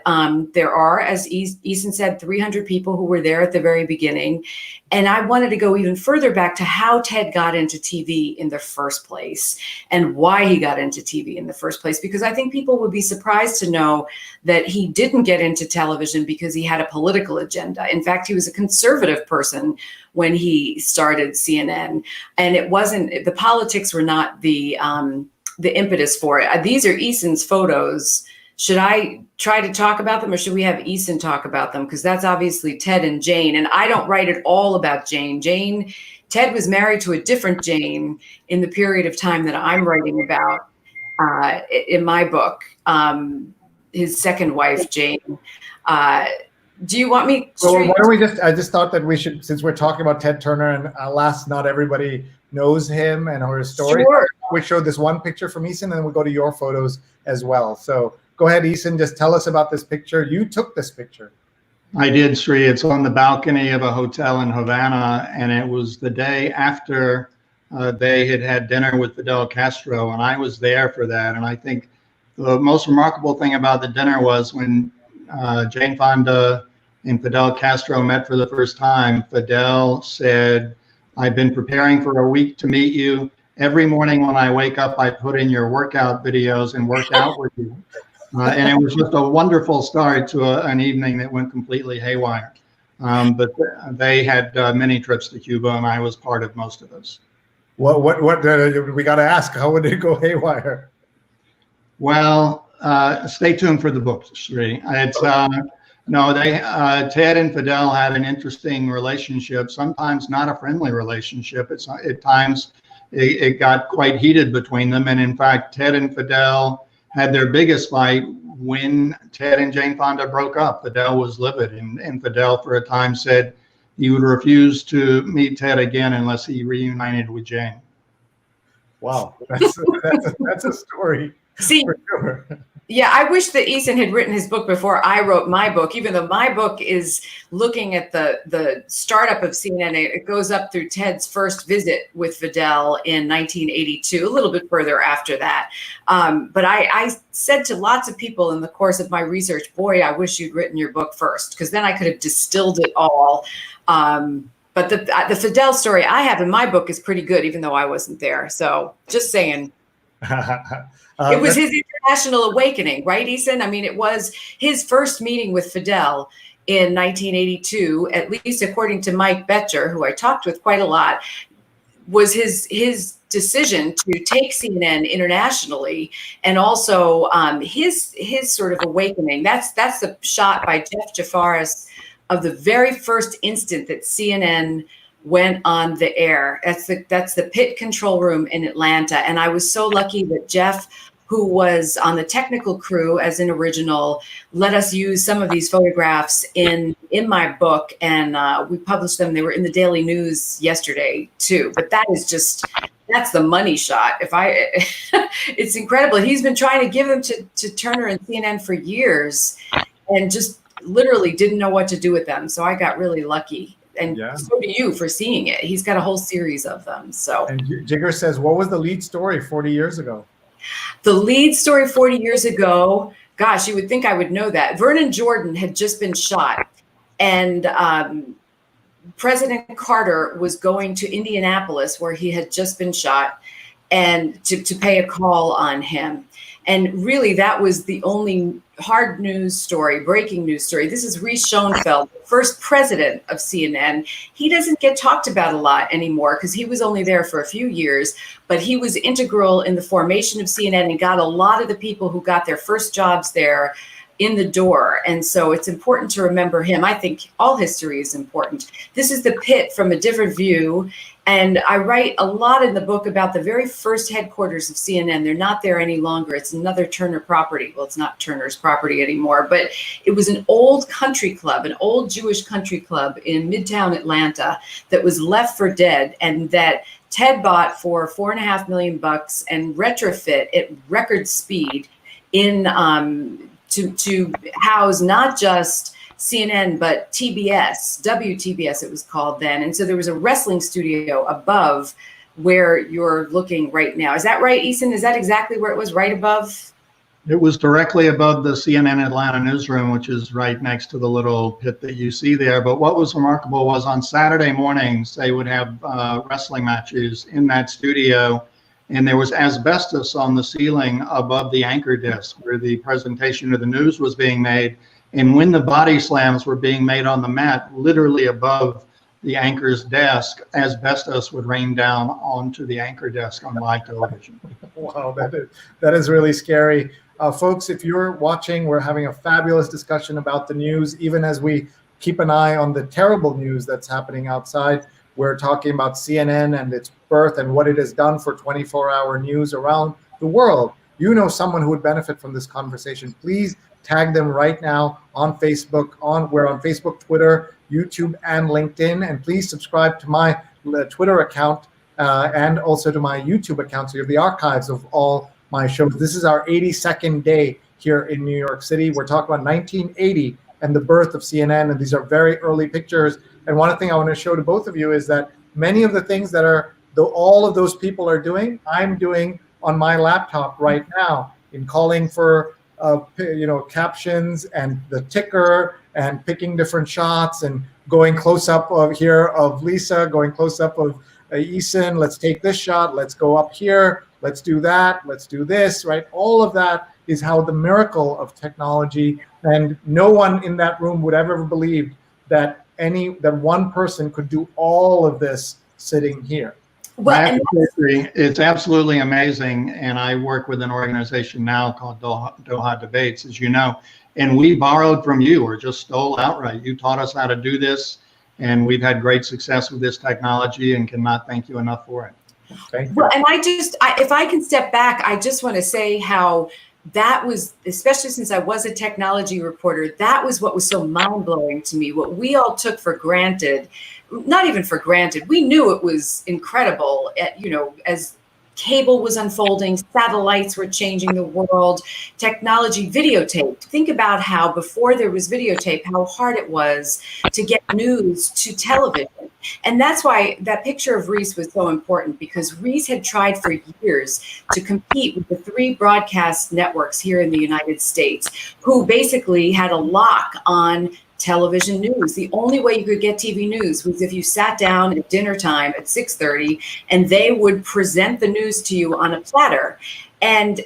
There are, as Eason said, 300 people who were there at the very beginning. And I wanted to go even further back to how Ted got into TV in the first place and why he got into TV in the first place, because I think people would be surprised to know that he didn't get into television because he had a political agenda. In fact, he was a conservative person when he started CNN, and it wasn't, the politics were not the impetus for it. These are Eason's photos. Should I try to talk about them, or should we have Eason talk about them? Because that's obviously Ted and Jane, and I don't write at all about Jane. Ted was married to a different Jane in the period of time that I'm writing about in my book, his second wife, Jane. Do you want me? Well, why don't we I just thought that we should, since we're talking about Ted Turner, and alas, not everybody knows him and or his story. Sure. We showed this one picture from Eason, and then we'll go to your photos as well. So go ahead, Eason, just tell us about this picture. You took this picture. I did, Sree. It's on the balcony of a hotel in Havana, and it was the day after they had dinner with Fidel Castro, and I was there for that. And I think the most remarkable thing about the dinner was when Jane Fonda and Fidel Castro met for the first time. Fidel said, "I've been preparing for a week to meet you. Every morning when I wake up, I put in your workout videos and work out with you." And it was just a wonderful start to an evening that went completely haywire. But they had many trips to Cuba, and I was part of most of those. What we got to ask, how would it go haywire? Well, stay tuned for the book, Sree. It's Ted and Fidel had an interesting relationship. Sometimes not a friendly relationship. At times it got quite heated between them. And in fact, Ted and Fidel had their biggest fight when Ted and Jane Fonda broke up. Fidel was livid, and Fidel for a time said he would refuse to meet Ted again unless he reunited with Jane. Wow, that's a story. See, for sure. Yeah, I wish that Eason had written his book before I wrote my book, even though my book is looking at the startup of CNN. It goes up through Ted's first visit with Fidel in 1982, a little bit further after that. But I said to lots of people in the course of my research, boy, I wish you'd written your book first, because then I could have distilled it all. But the Fidel story I have in my book is pretty good, even though I wasn't there. So just saying. It was his international awakening, right, Eason? I mean, it was his first meeting with Fidel in 1982, at least according to Mike Betcher, who I talked with quite a lot, was his decision to take CNN internationally, and also his sort of awakening. That's the shot by Jeff Jafaris of the very first instant that CNN went on the air. That's the pit control room in Atlanta. And I was so lucky that Jeff, who was on the technical crew as an original, let us use some of these photographs in my book, and we published them. They were in the Daily News yesterday too. But that's the money shot. It's incredible. He's been trying to give them to Turner and CNN for years, and just literally didn't know what to do with them. So I got really lucky. And so do you for seeing it. He's got a whole series of them. So. And Jigger says, what was the lead story 40 years ago? The lead story 40 years ago, gosh, you would think I would know that. Vernon Jordan had just been shot, and President Carter was going to Indianapolis, where he had just been shot, and to pay a call on him. And really, that was the only hard news story, breaking news story. This is Rhys Schoenfeld, the first president of CNN. He doesn't get talked about a lot anymore because he was only there for a few years, but he was integral in the formation of CNN and got a lot of the people who got their first jobs there in the door. And so it's important to remember him. I think all history is important. This is the pit from a different view. And I write a lot in the book about the very first headquarters of CNN. They're not there any longer. It's another Turner property. Well, it's not Turner's property anymore, but it was an old country club, an old Jewish country club in Midtown Atlanta that was left for dead, and that Ted bought for $4.5 million and retrofit at record speed in to house not just CNN, but TBS, WTBS it was called then. And so there was a wrestling studio above where you're looking right now. Is that right, Eason? Is that exactly where it was, right above? It was directly above the CNN Atlanta newsroom, which is right next to the little pit that you see there. But what was remarkable was on Saturday mornings, they would have wrestling matches in that studio. And there was asbestos on the ceiling above the anchor desk where the presentation of the news was being made. And when the body slams were being made on the mat, literally above the anchor's desk, asbestos would rain down onto the anchor desk on live television. Wow, that is really scary. Folks, if you're watching, we're having a fabulous discussion about the news, even as we keep an eye on the terrible news that's happening outside. We're talking about CNN and its birth and what it has done for 24-hour news around the world. You know someone who would benefit from this conversation. Please tag them right now on Facebook. We're on Facebook, Twitter, YouTube, and LinkedIn. And please subscribe to my Twitter account and also to my YouTube account, so you have the archives of all my shows. This is our 82nd day here in New York City. We're talking about 1980 and the birth of CNN, and these are very early pictures. And one thing I want to show to both of you is that many of the things that all of those people are doing, I'm doing on my laptop right now, in calling for captions and the ticker and picking different shots and going close up of Lisa, going close up of Eason. Let's take this shot. Let's go up here. Let's do that. Let's do this, right? All of that is how the miracle of technology, and no one in that room would ever have believed that one person could do all of this sitting here. Well, it's absolutely amazing. And I work with an organization now called Doha Debates, as you know, and we borrowed from you or just stole outright. You taught us how to do this, and we've had great success with this technology and cannot thank you enough for it. Thank you. Well, and if I can step back, I just want to say how that was, especially since I was a technology reporter, that was what was so mind-blowing to me. What we all took for granted, not even for granted, we knew it was incredible, as cable was unfolding, satellites were changing the world, technology, videotape. Think about how before there was videotape, how hard it was to get news to television. And that's why that picture of Reese was so important, because Reese had tried for years to compete with the 3 broadcast networks here in the United States, who basically had a lock on television news. The only way you could get TV news was if you sat down at dinner time at 6:30 and they would present the news to you on a platter. And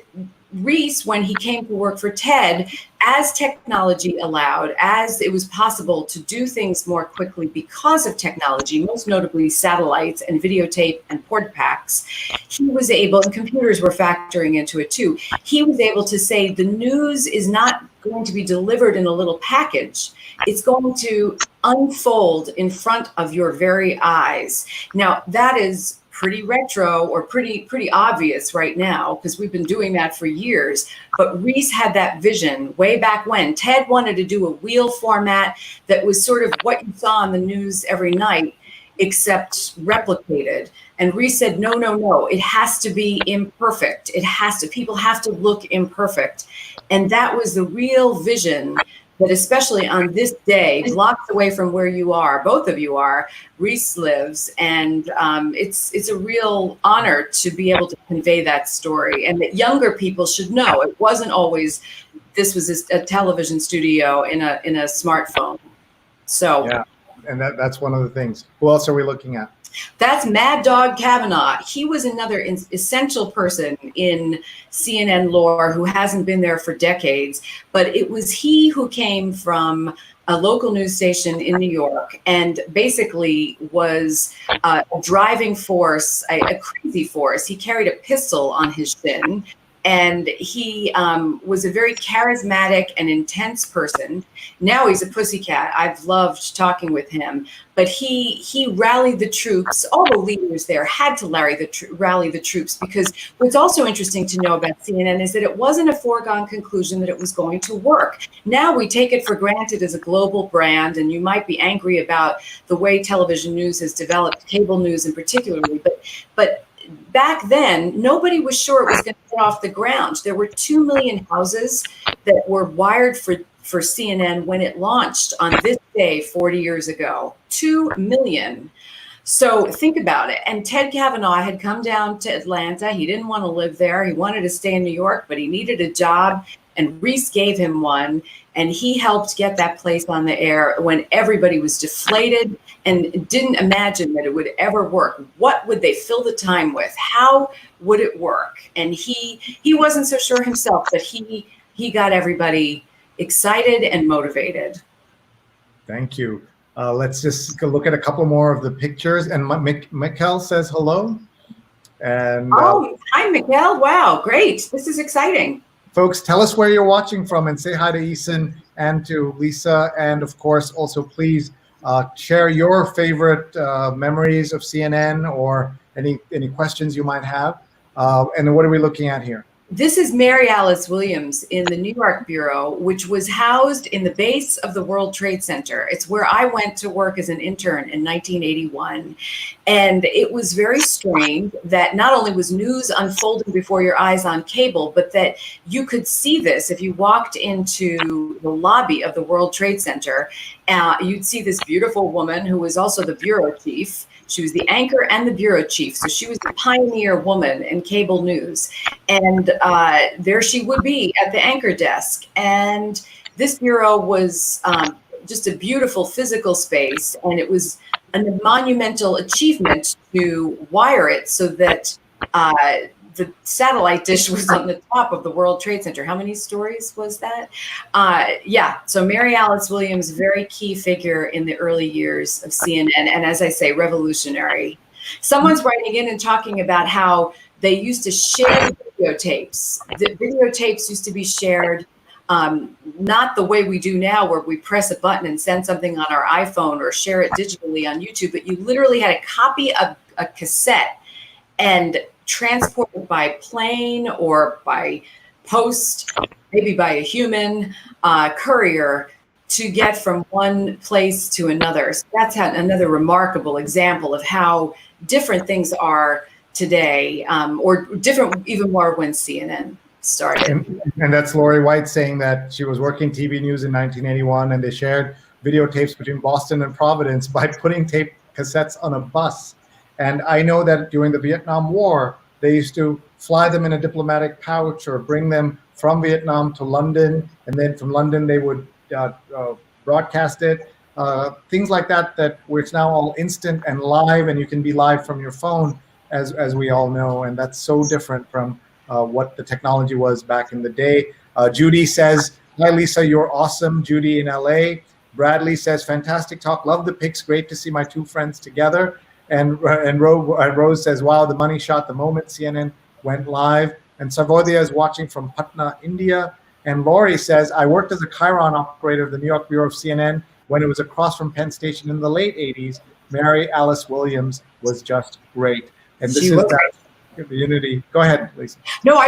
Reese, when he came to work for TED, as technology allowed, as it was possible to do things more quickly because of technology, most notably satellites and videotape and port packs, he was able, and computers were factoring into it too, he was able to say the news is not going to be delivered in a little package. It's going to unfold in front of your very eyes. Now, that is pretty retro or pretty obvious right now, because we've been doing that for years. But Reese had that vision way back when. TED wanted to do a wheel format that was sort of what you saw on the news every night, except replicated. And Reese said, no, it has to be imperfect. People have to look imperfect. And that was the real vision that, especially on this day, blocks away from where you are, both of you are, Reese lives. And it's a real honor to be able to convey that story, and that younger people should know it wasn't always, this was a television studio in a smartphone. So yeah, and that's one of the things. Who else are we looking at? That's Mad Dog Kavanaugh. He was another essential person in CNN lore who hasn't been there for decades, but it was he who came from a local news station in New York and basically was a driving force, a crazy force. He carried a pistol on his shin. And he was a very charismatic and intense person. Now he's a pussycat. I've loved talking with him. But he rallied the troops. All the leaders there had to rally the troops, because what's also interesting to know about CNN is that it wasn't a foregone conclusion that it was going to work. Now we take it for granted as a global brand, and you might be angry about the way television news has developed, cable news in particular. But back then, nobody was sure it was going to get off the ground. There were 2 million houses that were wired for CNN when it launched on this day 40 years ago. 2 million. So think about it. And Ted Kavanaugh had come down to Atlanta. He didn't want to live there. He wanted to stay in New York, but he needed a job, and Reese gave him one. And he helped get that place on the air when everybody was deflated and didn't imagine that it would ever work. What would they fill the time with? How would it work? And he wasn't so sure himself, but he got everybody excited and motivated. Thank you. Let's just go look at a couple more of the pictures. And Mikkel says hello. And hi, Mikkel. Wow, great. This is exciting. Folks, tell us where you're watching from and say hi to Eason and to Lisa. And of course, also please share your favorite memories of CNN or any questions you might have. And what are we looking at here? This is Mary Alice Williams in the New York Bureau, which was housed in the base of the World Trade Center. It's where I went to work as an intern in 1981. And it was very strange that not only was news unfolding before your eyes on cable, but that you could see this if you walked into the lobby of the World Trade Center. You'd see this beautiful woman who was also the bureau chief. She was the anchor and the bureau chief. So she was the pioneer woman in cable news. And there she would be at the anchor desk. And this bureau was just a beautiful physical space. And it was a monumental achievement to wire it so that the satellite dish was on the top of the World Trade Center. How many stories was that? Yeah, so Mary Alice Williams, very key figure in the early years of CNN. And as I say, revolutionary. Someone's writing in and talking about how they used to share videotapes. The videotapes used to be shared, not the way we do now, where we press a button and send something on our iPhone or share it digitally on YouTube, but you literally had a copy of a cassette and transported by plane or by post, maybe by a human courier to get from one place to another. So that's another remarkable example of how different things are today, or different even more when CNN started. And that's Lori White saying that she was working TV news in 1981 and they shared videotapes between Boston and Providence by putting tape cassettes on a bus. And I know that during the Vietnam War, they used to fly them in a diplomatic pouch or bring them from Vietnam to London. And then from London, they would broadcast it. Things like that where it's now all instant and live, and you can be live from your phone, as we all know. And that's so different from what the technology was back in the day. Judy says, hi, Lisa, you're awesome. Judy in LA. Bradley says, fantastic talk. Love the pics. Great to see my two friends together. And Rose says, wow, the money shot the moment CNN went live. And Savodia is watching from Patna, India. And Lori says, I worked as a Chiron operator of the New York Bureau of CNN when it was across from Penn Station in the late 80s. Mary Alice Williams was just great. And this is that community. Go ahead, Lisa. No,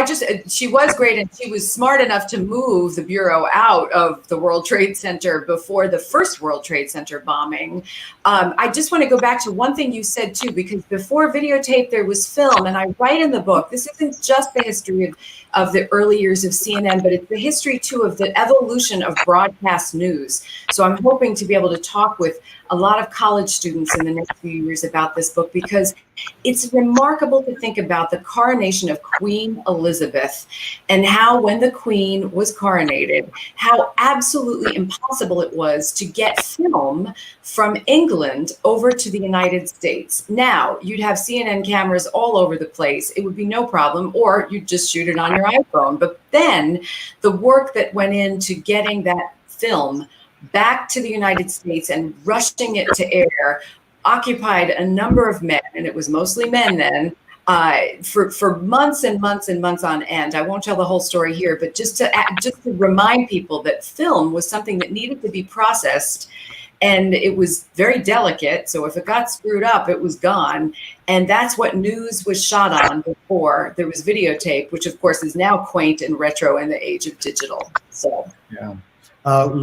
she was great, and she was smart enough to move the Bureau out of the World Trade Center before the first World Trade Center bombing. I just want to go back to one thing you said too, because before videotape, there was film, and I write in the book, this isn't just the history of the early years of CNN, but it's the history too of the evolution of broadcast news. So I'm hoping to be able to talk with a lot of college students in the next few years about this book, because it's remarkable to think about the coronation of Queen Elizabeth and how, when the Queen was coronated, how absolutely impossible it was to get film from England over to the United States. Now, you'd have CNN cameras all over the place. It would be no problem, or you'd just shoot it on your iPhone. But then the work that went into getting that film back to the United States and rushing it to air occupied a number of men, and it was mostly men then, for months and months and months on end. I won't tell the whole story here, but just to remind people that film was something that needed to be processed, and it was very delicate. So if it got screwed up, it was gone. And that's what news was shot on before there was videotape, which of course is now quaint and retro in the age of digital. So yeah.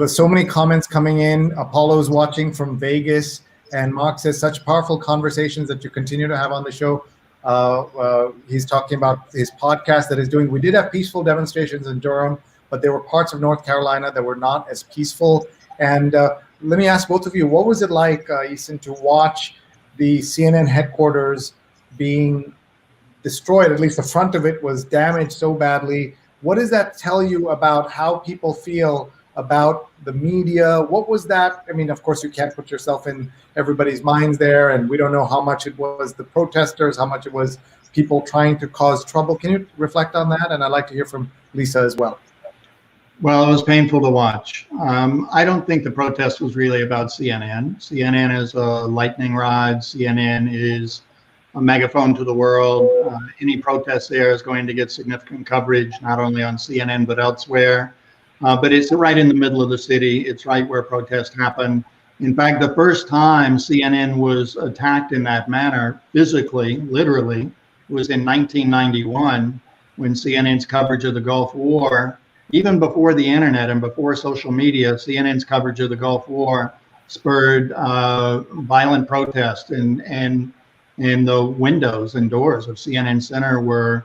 So many comments coming in. Apollo's watching from Vegas, and Mark says, such powerful conversations that you continue to have on the show. He's talking about his podcast that he's doing. We did have peaceful demonstrations in Durham, but there were parts of North Carolina that were not as peaceful. And let me ask both of you, what was it like, Eason, to watch the CNN headquarters being destroyed, at least the front of it was damaged so badly. What does that tell you about how people feel about the media? What was that? I mean, of course, you can't put yourself in everybody's minds there, and we don't know how much it was the protesters, how much it was people trying to cause trouble. Can you reflect on that? And I'd like to hear from Lisa as well. Well, it was painful to watch. I don't think the protest was really about CNN. CNN is a lightning rod. CNN is a megaphone to the world. Any protest there is going to get significant coverage, not only on CNN, but elsewhere. But it's right in the middle of the city. It's right where protests happen. In fact, the first time CNN was attacked in that manner, physically, literally, was in 1991, when CNN's coverage of the Gulf War, even before the internet and before social media, CNN's coverage of the Gulf War spurred violent protest, and the windows and doors of CNN Center were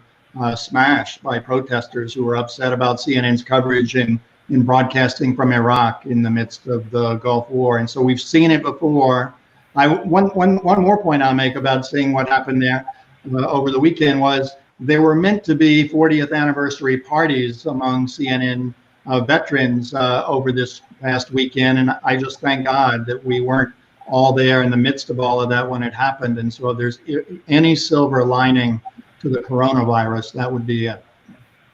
smashed by protesters who were upset about CNN's coverage in broadcasting from Iraq in the midst of the Gulf War. And so we've seen it before. One more point I'll make about seeing what happened there over the weekend was there were meant to be 40th anniversary parties among CNN veterans over this past weekend. And I just thank God that we weren't all there in the midst of all of that when it happened. And so if there's any silver lining to the coronavirus, that would be it.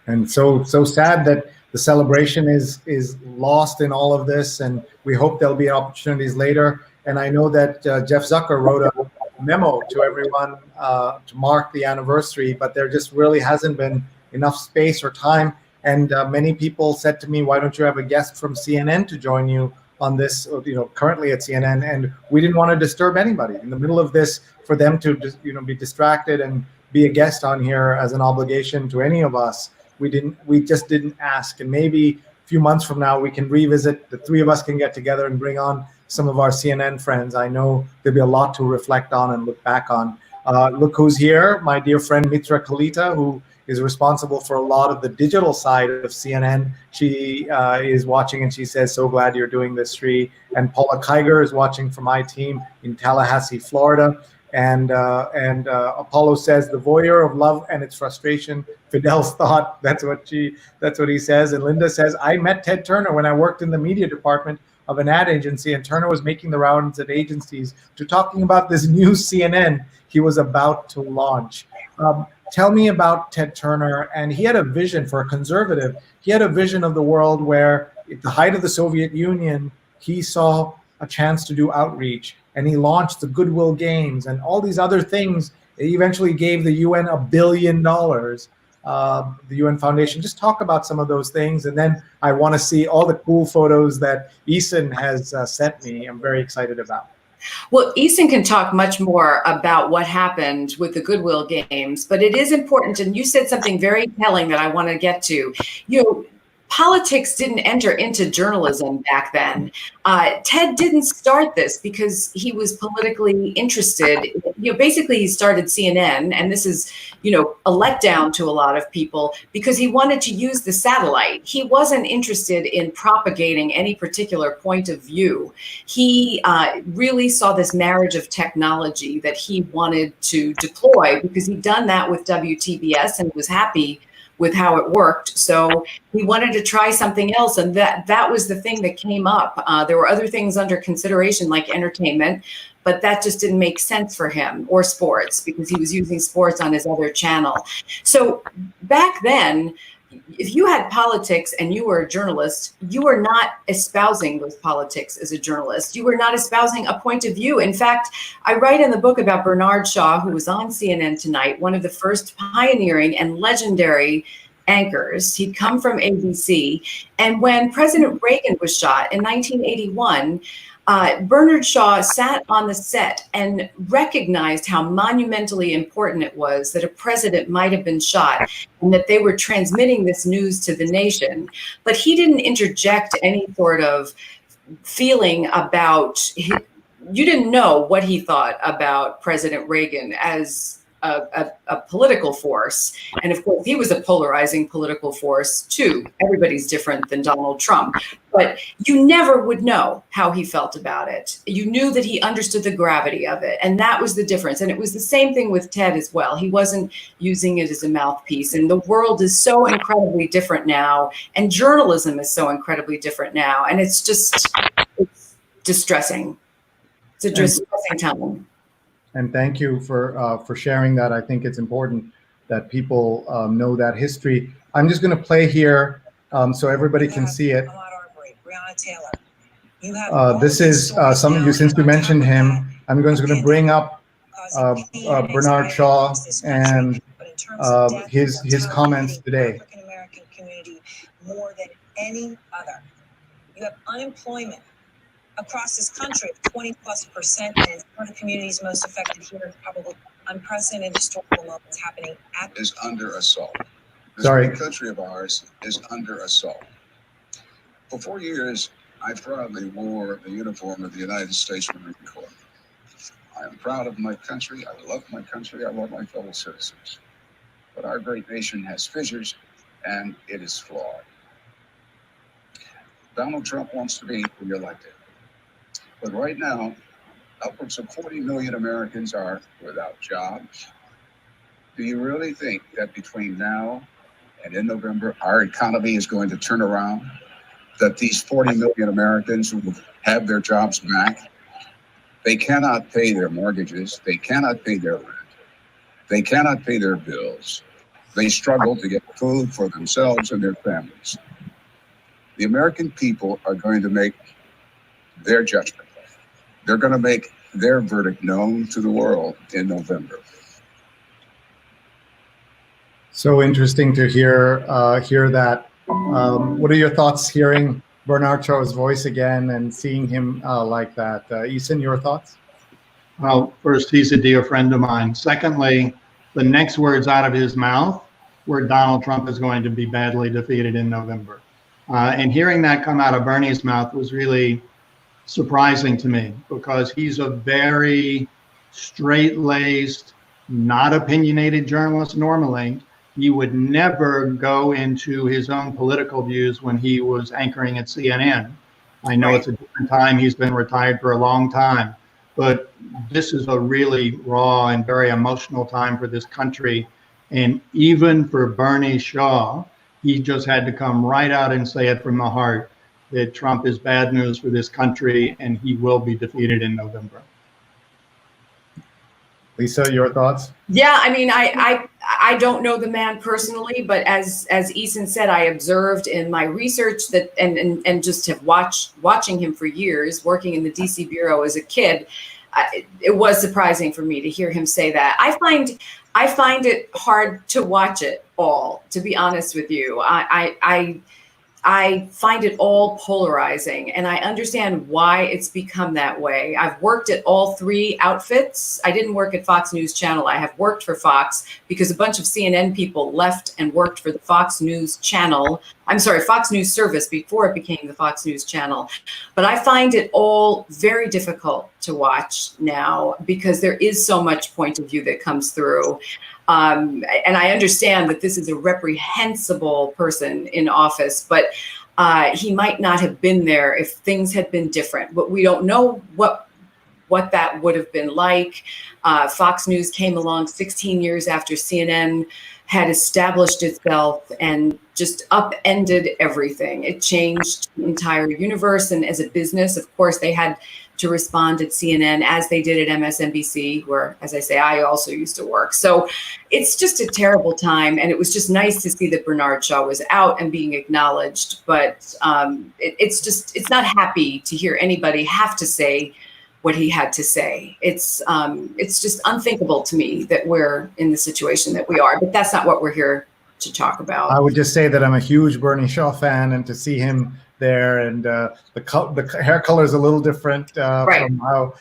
And so sad that the celebration is lost in all of this, and we hope there'll be opportunities later. And I know that Jeff Zucker wrote a memo to everyone to mark the anniversary, but there just really hasn't been enough space or time. And many people said to me, why don't you have a guest from CNN to join you on this, currently at CNN? And we didn't want to disturb anybody in the middle of this, for them to just, be distracted and be a guest on here as an obligation to any of us. We just didn't ask. And maybe a few months from now, we can revisit, the three of us can get together and bring on some of our CNN friends. I know there'll be a lot to reflect on and look back on. Look who's here, my dear friend Mitra Kalita, who is responsible for a lot of the digital side of CNN. She is watching, and she says, so glad you're doing this, Sree. And Paula Kiger is watching for my team in Tallahassee, Florida. And Apollo says, the voyeur of love and its frustration, Fidel's thought. That's what he says. And Linda says, I met Ted Turner when I worked in the media department of an ad agency, and Turner was making the rounds at agencies to talking about this new CNN he was about to launch. Tell me about Ted Turner. And he had a vision for a conservative. He had a vision of the world where, at the height of the Soviet Union, he saw a chance to do outreach. And he launched the Goodwill Games and all these other things. He eventually gave the UN $1 billion, the UN Foundation. Just talk about some of those things. And then I want to see all the cool photos that Eason has sent me. I'm very excited about. Well, Eason can talk much more about what happened with the Goodwill Games, but it is important. And you said something very telling that I want to get to. Politics didn't enter into journalism back then. Ted didn't start this because he was politically interested. Basically he started CNN, and this is, a letdown to a lot of people, because he wanted to use the satellite. He wasn't interested in propagating any particular point of view. He really saw this marriage of technology that he wanted to deploy, because he'd done that with WTBS and was happy with how it worked. So he wanted to try something else. And that was the thing that came up. There were other things under consideration, like entertainment, but that just didn't make sense for him, or sports, because he was using sports on his other channel. So back then, if you had politics and you were a journalist, you were not espousing those politics as a journalist. You were not espousing a point of view. In fact, I write in the book about Bernard Shaw, who was on CNN Tonight, one of the first pioneering and legendary anchors. He'd come from ABC. And when President Reagan was shot in 1981, Bernard Shaw sat on the set and recognized how monumentally important it was that a president might have been shot, and that they were transmitting this news to the nation. But he didn't interject any sort of feeling about, you didn't know what he thought about President Reagan as a political force. And of course, he was a polarizing political force too. Everybody's different than Donald Trump, but you never would know how he felt about it. You knew that he understood the gravity of it, and that was the difference. And it was the same thing with Ted as well. He wasn't using it as a mouthpiece. And the world is so incredibly different now, and journalism is so incredibly different now. And it's distressing. It's a distressing time. And thank you for sharing that. I think it's important that people know that history. I'm just going to play here so everybody can see it. This is some of you, since you mentioned him, I'm going to bring up Bernard Shaw and his comments today. African-American community more than any other. You have unemployment across this country of 20+%, and it's one of the communities most affected here. Probably unprecedented historical moments happening is under assault. This Sorry. great country of ours is under assault. For 4 years, I proudly wore the uniform of the United States Marine Corps. I am proud of my country. I love my country. I love my fellow citizens. But our great nation has fissures, and it is flawed. Donald Trump wants to be reelected. But right now, upwards of 40 million Americans are without jobs. Do you really think that between now and in November, our economy is going to turn around? That these 40 million Americans who have their jobs back, they cannot pay their mortgages, they cannot pay their rent, they cannot pay their bills. They struggle to get food for themselves and their families. The American people are going to make their judgment. They're going to make their verdict known to the world in November. So interesting to hear that. What are your thoughts hearing Bernard Shaw's voice again and seeing him like that? Eason, your thoughts? Well, first, he's a dear friend of mine. Secondly, the next words out of his mouth were Donald Trump is going to be badly defeated in November. And hearing that come out of Bernie's mouth was really surprising to me, because he's a very straight-laced, not opinionated journalist normally. He would never go into his own political views when he was anchoring at CNN. I know it's a different time. He's been retired for a long time. But this is a really raw and very emotional time for this country. And even for Bernie Shaw, he just had to come right out and say it from the heart that Trump is bad news for this country and he will be defeated in November. Lisa, your thoughts? Yeah, I mean, I don't know the man personally, but as Eason said, I observed in my research that and just have watching him for years, working in the DC bureau as a kid, it was surprising for me to hear him say that. I find it hard to watch it all, to be honest with you. I find it all polarizing, and I understand why it's become that way. I've worked at all three outfits. I didn't work at Fox News Channel. I have worked for Fox because a bunch of CNN people left and worked for the Fox News Channel. I'm sorry, Fox News Service before it became the Fox News Channel. But I find it all very difficult to watch now because there is so much point of view that comes through. And I understand that this is a reprehensible person in office, but he might not have been there if things had been different. But we don't know what that would have been like. Fox News came along 16 years after CNN had established itself and just upended everything. It changed the entire universe. And as a business, of course, they had to respond at CNN as they did at MSNBC, where, as I say, I also used to work. So it's just a terrible time. And it was just nice to see that Bernard Shaw was out and being acknowledged. But it's not happy to hear anybody have to say what he had to say. It's just unthinkable to me that we're in the situation that we are, but that's not what we're here to talk about. I would just say that I'm a huge Bernie Shaw fan, and to see him there, and the hair color is a little different from how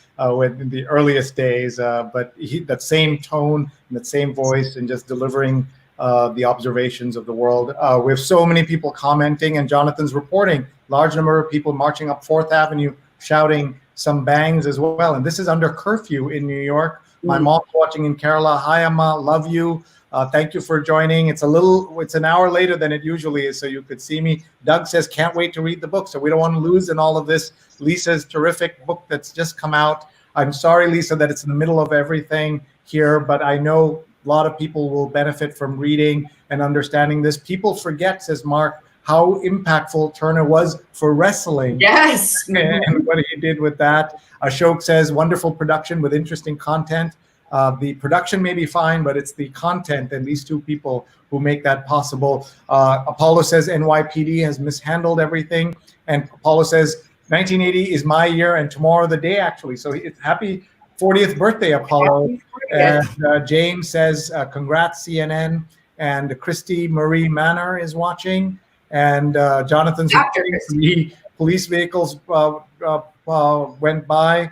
in the earliest days, but that same tone and that same voice and just delivering the observations of the world. We have so many people commenting, and Jonathan's reporting, large number of people marching up 4th Avenue, shouting some bangs as well. And this is under curfew in New York, My mom's watching in Kerala. Hi, Amma. Love you. Thank you for joining. It's an hour later than it usually is, so you could see me. Doug says, can't wait to read the book. So we don't want to lose in all of this. Lisa's terrific book that's just come out. I'm sorry, Lisa, that it's in the middle of everything here, but I know a lot of people will benefit from reading and understanding this. People forget, says Mark, how impactful Turner was for wrestling. Yes. And what he did with that. Ashok says, wonderful production with interesting content. The production may be fine, but it's the content and these two people who make that possible. Apollo says NYPD has mishandled everything. And Apollo says 1980 is my year and tomorrow the day, actually. So it's happy 40th birthday, Apollo. And James says, congrats, CNN. And Christy Marie Manor is watching. And Jonathan's reporting 3 police vehicles went by.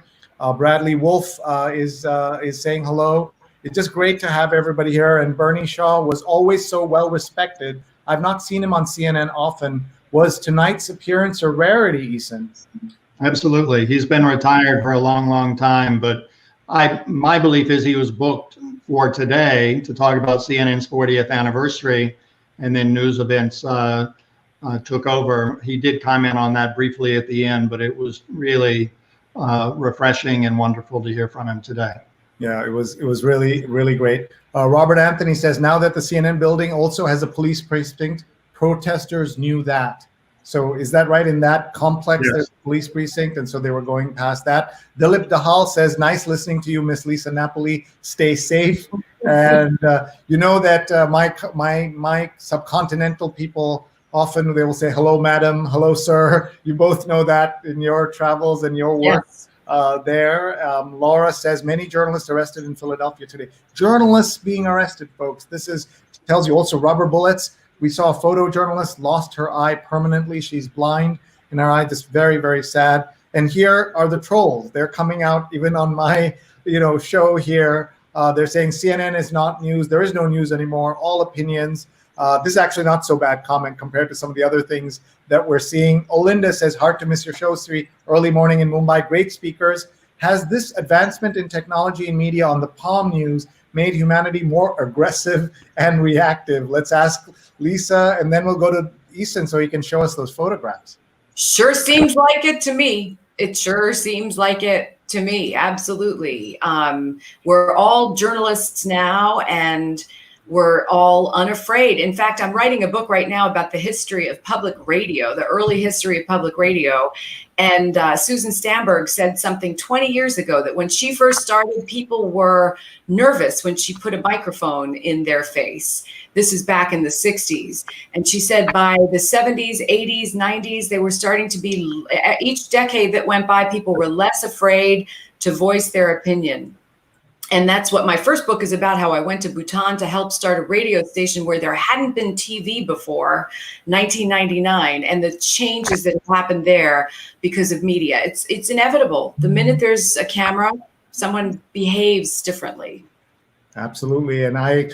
Bradley Wolf is saying hello. It's just great to have everybody here. And Bernie Shaw was always so well respected. I've not seen him on CNN often. Was tonight's appearance a rarity, Eason? Absolutely. He's been retired for a long, long time, but my belief is he was booked for today to talk about CNN's 40th anniversary, and then news events took over. He did comment on that briefly at the end, but it was really refreshing and wonderful to hear from him today. Yeah, it was really, really great. Robert Anthony says, now that the CNN building also has a police precinct, protesters knew that. So is that right? In that complex, Yes. There's a police precinct, and so they were going past that. Dilip Dahal says, nice listening to you, Miss Lisa Napoli. Stay safe. And you know that my subcontinental people, often they will say, hello, madam, hello, sir. You both know that in your travels and your work. Yes. There. Laura says, many journalists arrested in Philadelphia today. Journalists being arrested, folks. This tells you also rubber bullets. We saw a photojournalist lost her eye permanently. She's blind in her eye. Just very, very sad. And here are the trolls. They're coming out even on my show here. They're saying CNN is not news. There is no news anymore. All opinions. This is actually not so bad comment compared to some of the other things that we're seeing. Olinda says, hard to miss your show, Sree. Early morning in Mumbai. Great speakers. Has this advancement in technology and media on the Palm News made humanity more aggressive and reactive? Let's ask Lisa, and then we'll go to Eason so he can show us those photographs. Sure seems like it to me. It sure seems like it to me. Absolutely. We're all journalists now, and we're all unafraid. In fact, I'm writing a book right now about the history of public radio, the early history of public radio. And Susan Stamberg said something 20 years ago that when she first started, people were nervous when she put a microphone in their face. This is back in the 60s. And she said by the 70s, 80s, 90s, they were starting to be, each decade that went by, people were less afraid to voice their opinion. And that's what my first book is about, how I went to Bhutan to help start a radio station where there hadn't been TV before 1999, and the changes that have happened there because of media. It's inevitable. The minute there's a camera, someone behaves differently. Absolutely. And I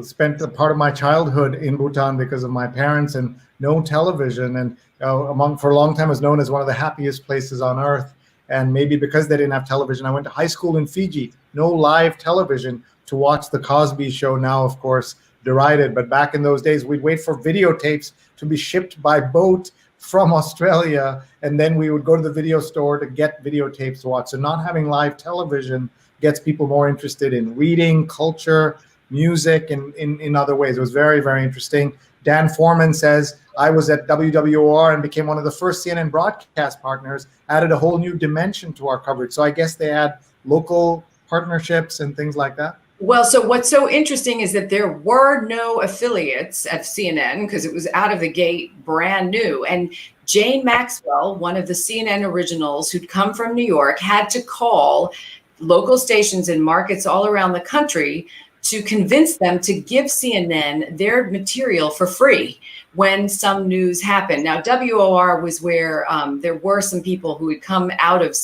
spent a part of my childhood in Bhutan because of my parents, and no television. And for a long time was known as one of the happiest places on earth. And maybe because they didn't have television, I went to high school in Fiji, no live television to watch the Cosby Show, now, of course, derided. But back in those days, we'd wait for videotapes to be shipped by boat from Australia, and then we would go to the video store to get videotapes to watch. So not having live television gets people more interested in reading, culture, music, and in other ways. It was very, very interesting. Dan Foreman says, I was at WWOR and became one of the first CNN broadcast partners, added a whole new dimension to our coverage. So I guess they had local partnerships and things like that. Well, so what's so interesting is that there were no affiliates at CNN because it was out of the gate, brand new. And Jane Maxwell, one of the CNN originals who'd come from New York, had to call local stations in markets all around the country to convince them to give CNN their material for free when some news happened. Now, WOR was where there were some people who had come out of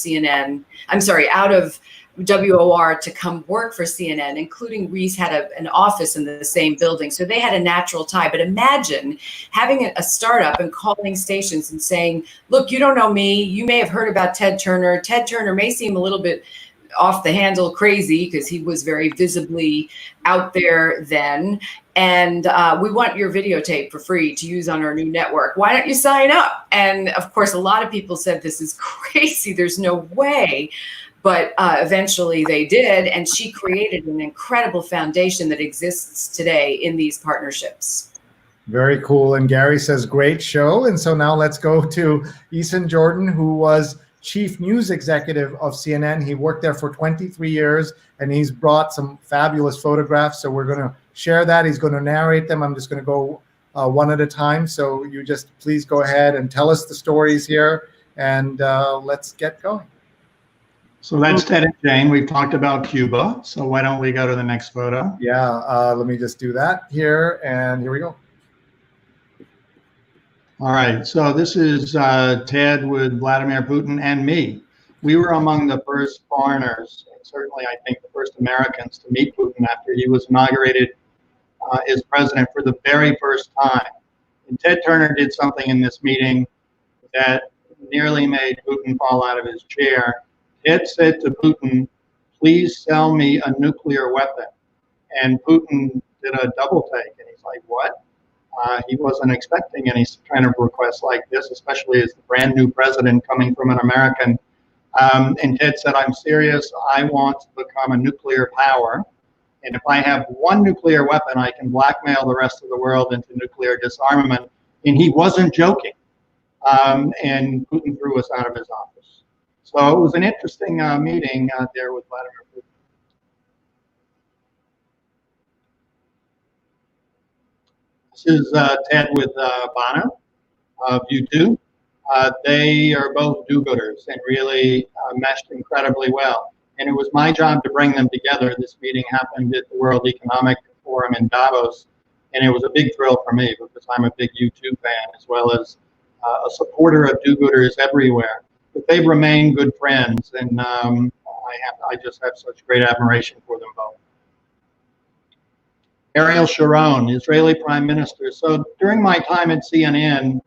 out of WOR to come work for CNN, including Reese had an office in the same building. So they had a natural tie. But imagine having a startup and calling stations and saying, look, you don't know me. You may have heard about Ted Turner. Ted Turner may seem a little bit off the handle crazy because he was very visibly out there then. And we want your videotape for free to use on our new network. Why don't you sign up? And of course, a lot of people said, this is crazy. There's no way. But eventually they did. And she created an incredible foundation that exists today in these partnerships. Very cool. And Gary says, great show. And so now let's go to Eason Jordan, who was Chief News Executive of CNN. He worked there for 23 years, and he's brought some fabulous photographs. So we're going to share that. He's going to narrate them. I'm just going to go one at a time. So you just please go ahead and tell us the stories here, and let's get going. So that's Ted and Jane. We've talked about Cuba. So why don't we go to the next photo? Yeah, let me just do that here, and here we go. All right, so this is Ted with Vladimir Putin and me. We were among the first foreigners, certainly I think the first Americans to meet Putin after he was inaugurated as president for the very first time. And Ted Turner did something in this meeting that nearly made Putin fall out of his chair. Ted said to Putin, please sell me a nuclear weapon. And Putin did a double take, and he's like, what? He wasn't expecting any kind of request like this, especially as the brand new president coming from an American. And Ted said, I'm serious. I want to become a nuclear power. And if I have one nuclear weapon, I can blackmail the rest of the world into nuclear disarmament. And he wasn't joking. And Putin threw us out of his office. So it was an interesting meeting there with Vladimir Putin. This is Ted with Bono of U2. They are both do-gooders and really meshed incredibly well. And it was my job to bring them together. This meeting happened at the World Economic Forum in Davos, and it was a big thrill for me because I'm a big U2 fan as well as a supporter of do-gooders everywhere. But they've remained good friends, and I just have such great admiration for them both. Ariel Sharon, Israeli Prime Minister. So during my time at CNN,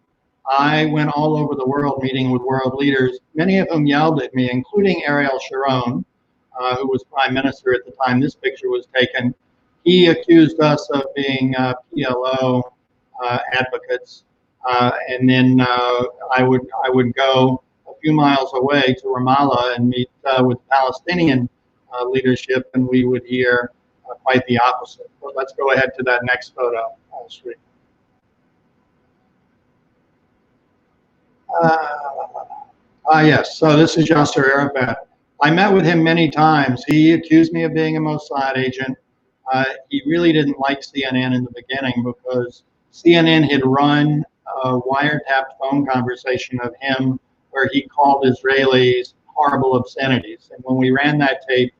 I went all over the world meeting with world leaders. Many of them yelled at me, including Ariel Sharon, who was Prime Minister at the time this picture was taken. He accused us of being PLO advocates. And then I would go a few miles away to Ramallah and meet with Palestinian leadership, and we would hear quite the opposite. But let's go ahead to that next photo. Sree. Yes, so this is Yasser Arafat. I met with him many times. He accused me of being a Mossad agent. He really didn't like CNN in the beginning because CNN had run a wiretapped phone conversation of him where he called Israelis horrible obscenities. And when we ran that tape,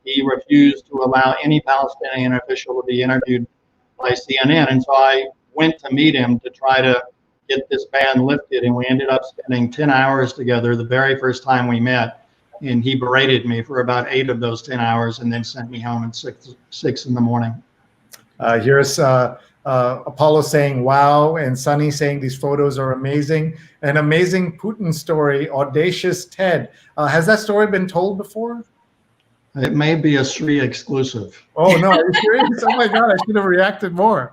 he refused to allow any Palestinian official to be interviewed by CNN. And so I went to meet him to try to get this ban lifted. And we ended up spending 10 hours together the very first time we met. And he berated me for about 8 of those 10 hours and then sent me home at 6 in the morning. Here's Apollo saying, wow, and Sonny saying these photos are amazing. An amazing Putin story, audacious Ted. Has that story been told before? It may be a Sree exclusive. Oh, no, are you serious? Oh my God, I should have reacted more.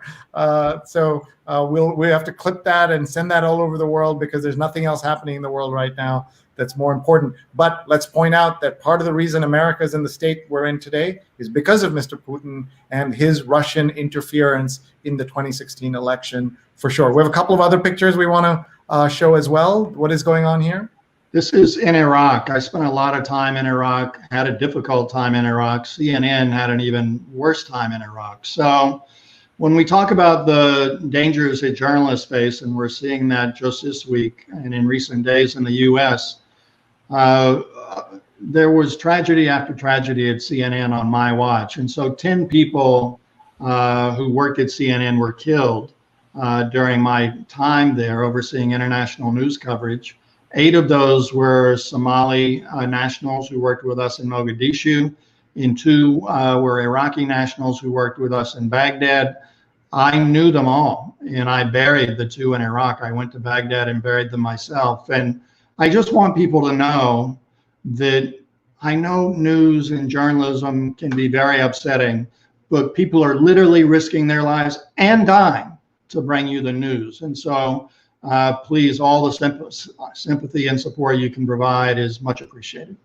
So we have to clip that and send that all over the world because there's nothing else happening in the world right now that's more important. But let's point out that part of the reason America is in the state we're in today is because of Mr. Putin and his Russian interference in the 2016 election, for sure. We have a couple of other pictures we want to show as well. What is going on here? This is in Iraq. I spent a lot of time in Iraq, had a difficult time in Iraq. CNN had an even worse time in Iraq. So when we talk about the dangers that journalists face, and we're seeing that just this week and in recent days in the US, there was tragedy after tragedy at CNN on my watch. And so 10 people who worked at CNN were killed during my time there overseeing international news coverage. 8 of those were Somali nationals who worked with us in Mogadishu, and 2 were Iraqi nationals who worked with us in Baghdad. I knew them all, and I buried the 2 in Iraq. I went to Baghdad and buried them myself. And I just want people to know that I know news and journalism can be very upsetting, but people are literally risking their lives and dying to bring you the news. And so please, all the sympathy and support you can provide is much appreciated.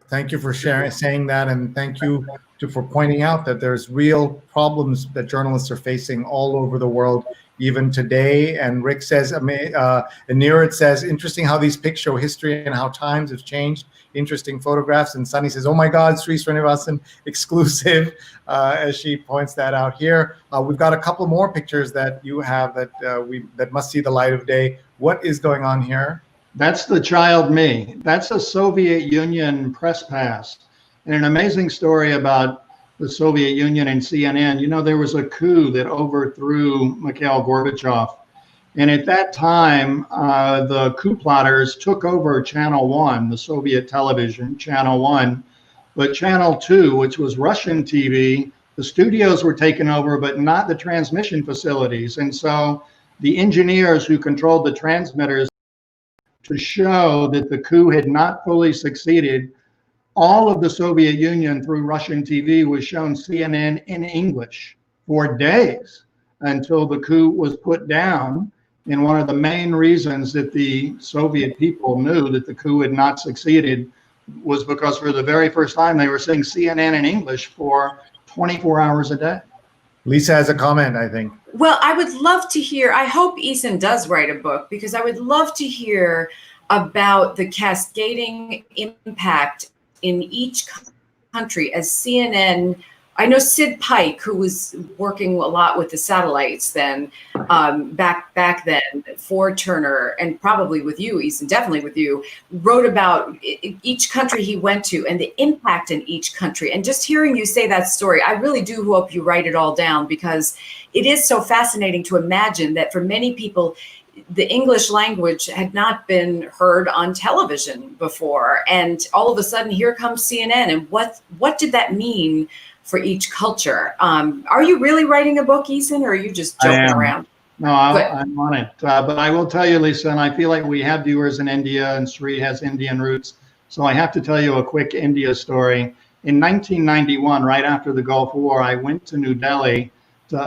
Thank you for saying that, and thank you for pointing out that there's real problems that journalists are facing all over the world, even today. And Rick says, and Neeraj says, interesting how these pics show history and how times have changed. Interesting photographs. And Sunny says, oh my God, Sree Sreenivasan, exclusive, as she points that out here. We've got a couple more pictures that you have that must see the light of day. What is going on here? That's the child me. That's a Soviet Union press pass. And an amazing story about the Soviet Union and CNN. You know, there was a coup that overthrew Mikhail Gorbachev. And at that time, the coup plotters took over Channel 1, the Soviet television, Channel 1. But Channel 2, which was Russian TV, the studios were taken over, but not the transmission facilities. And so the engineers who controlled the transmitters, to show that the coup had not fully succeeded, all of the Soviet Union through Russian TV was shown CNN in English for days until the coup was put down. And one of the main reasons that the Soviet people knew that the coup had not succeeded was because for the very first time they were seeing CNN in English for 24 hours a day. Lisa has a comment, I think. Well, I would love to hear, I hope Eason does write a book, because I would love to hear about the cascading impact in each country as CNN. I know Sid Pike, who was working a lot with the satellites then, back then, for Turner, and probably with you, Eason, definitely with you, wrote about each country he went to and the impact in each country. And just hearing you say that story, I really do hope you write it all down, because it is so fascinating to imagine that for many people, the English language had not been heard on television before. And all of a sudden, here comes CNN. And what did that mean for each culture? Are you really writing a book, Eason, or are you just joking around? No, I'm on it. But I will tell you, Lisa, and I feel like we have viewers in India, and Sree has Indian roots. So I have to tell you a quick India story. In 1991, right after the Gulf War, I went to New Delhi to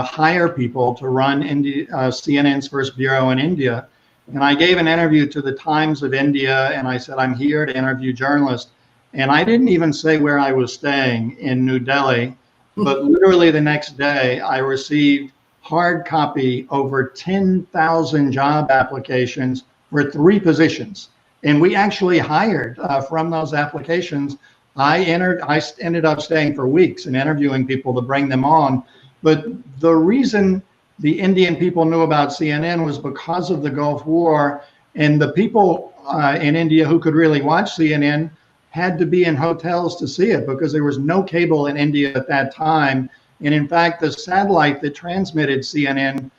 hire people to run CNN's first bureau in India. And I gave an interview to the Times of India, and I said, I'm here to interview journalists. And I didn't even say where I was staying in New Delhi, but literally the next day I received hard copy over 10,000 job applications for 3 positions. And we actually hired from those applications. I ended up staying for weeks and interviewing people to bring them on. But the reason the Indian people knew about CNN was because of the Gulf War, and the people in India who could really watch CNN had to be in hotels to see it, because there was no cable in India at that time. And in fact, the satellite that transmitted CNN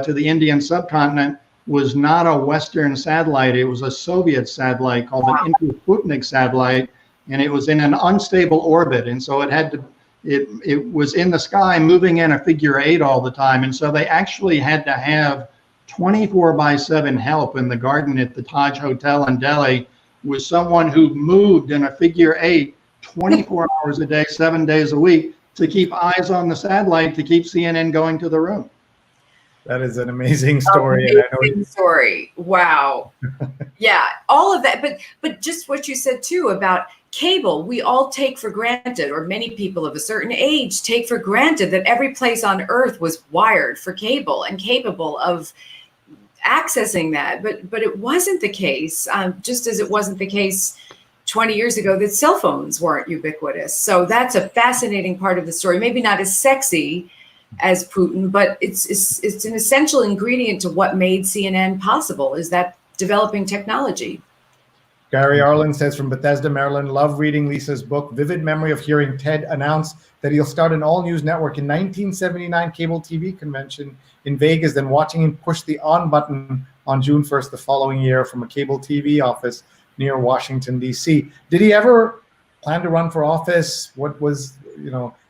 to the Indian subcontinent was not a Western satellite. It was a Soviet satellite called an Inter-Sputnik satellite, and it was in an unstable orbit. And so it had to, it was in the sky moving in a figure 8 all the time. And so they actually had to have 24/7 help in the garden at the Taj Hotel in Delhi with someone who moved in a figure 8 24 hours a day, 7 days a week, to keep eyes on the satellite, to keep CNN going to the room. That is an amazing story. Amazing story. Wow. Yeah, all of that. But just what you said too about cable, we all take for granted, or many people of a certain age take for granted, that every place on earth was wired for cable and capable of accessing that. But it wasn't the case, just as it wasn't the case 20 years ago that cell phones weren't ubiquitous. So that's a fascinating part of the story. Maybe not as sexy as Putin, but it's an essential ingredient to what made CNN possible, is that developing technology. Gary Arlen says from Bethesda, Maryland, love reading Lisa's book. Vivid memory of hearing Ted announce that he'll start an all-news network in 1979 cable TV convention in Vegas, then watching him push the on button on June 1st the following year from a cable TV office near Washington, D.C. Did he ever plan to run for office? What was,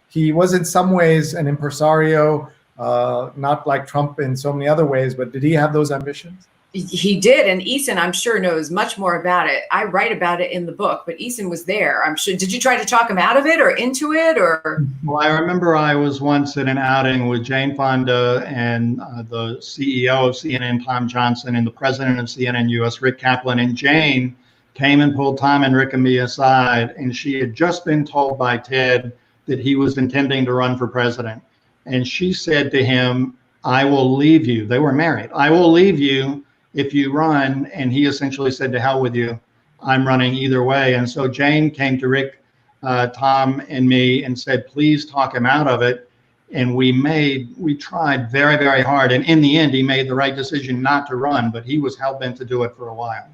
he was in some ways an impresario, not like Trump in so many other ways, but did he have those ambitions? He did, and Eason, I'm sure, knows much more about it. I write about it in the book, but Eason was there. I'm sure. Did you try to talk him out of it or into it, or? Well, I remember I was once at an outing with Jane Fonda and the CEO of CNN, Tom Johnson, and the president of CNN US, Rick Kaplan. And Jane came and pulled Tom and Rick and me aside, and she had just been told by Ted that he was intending to run for president. And she said to him, "I will leave you." They were married. "I will leave you if you run." And he essentially said, "To hell with you. I'm running either way." And so Jane came to Rick, Tom, and me and said, "Please talk him out of it." And we tried very, very hard. And in the end, he made the right decision not to run, but he was hell-bent to do it for a while.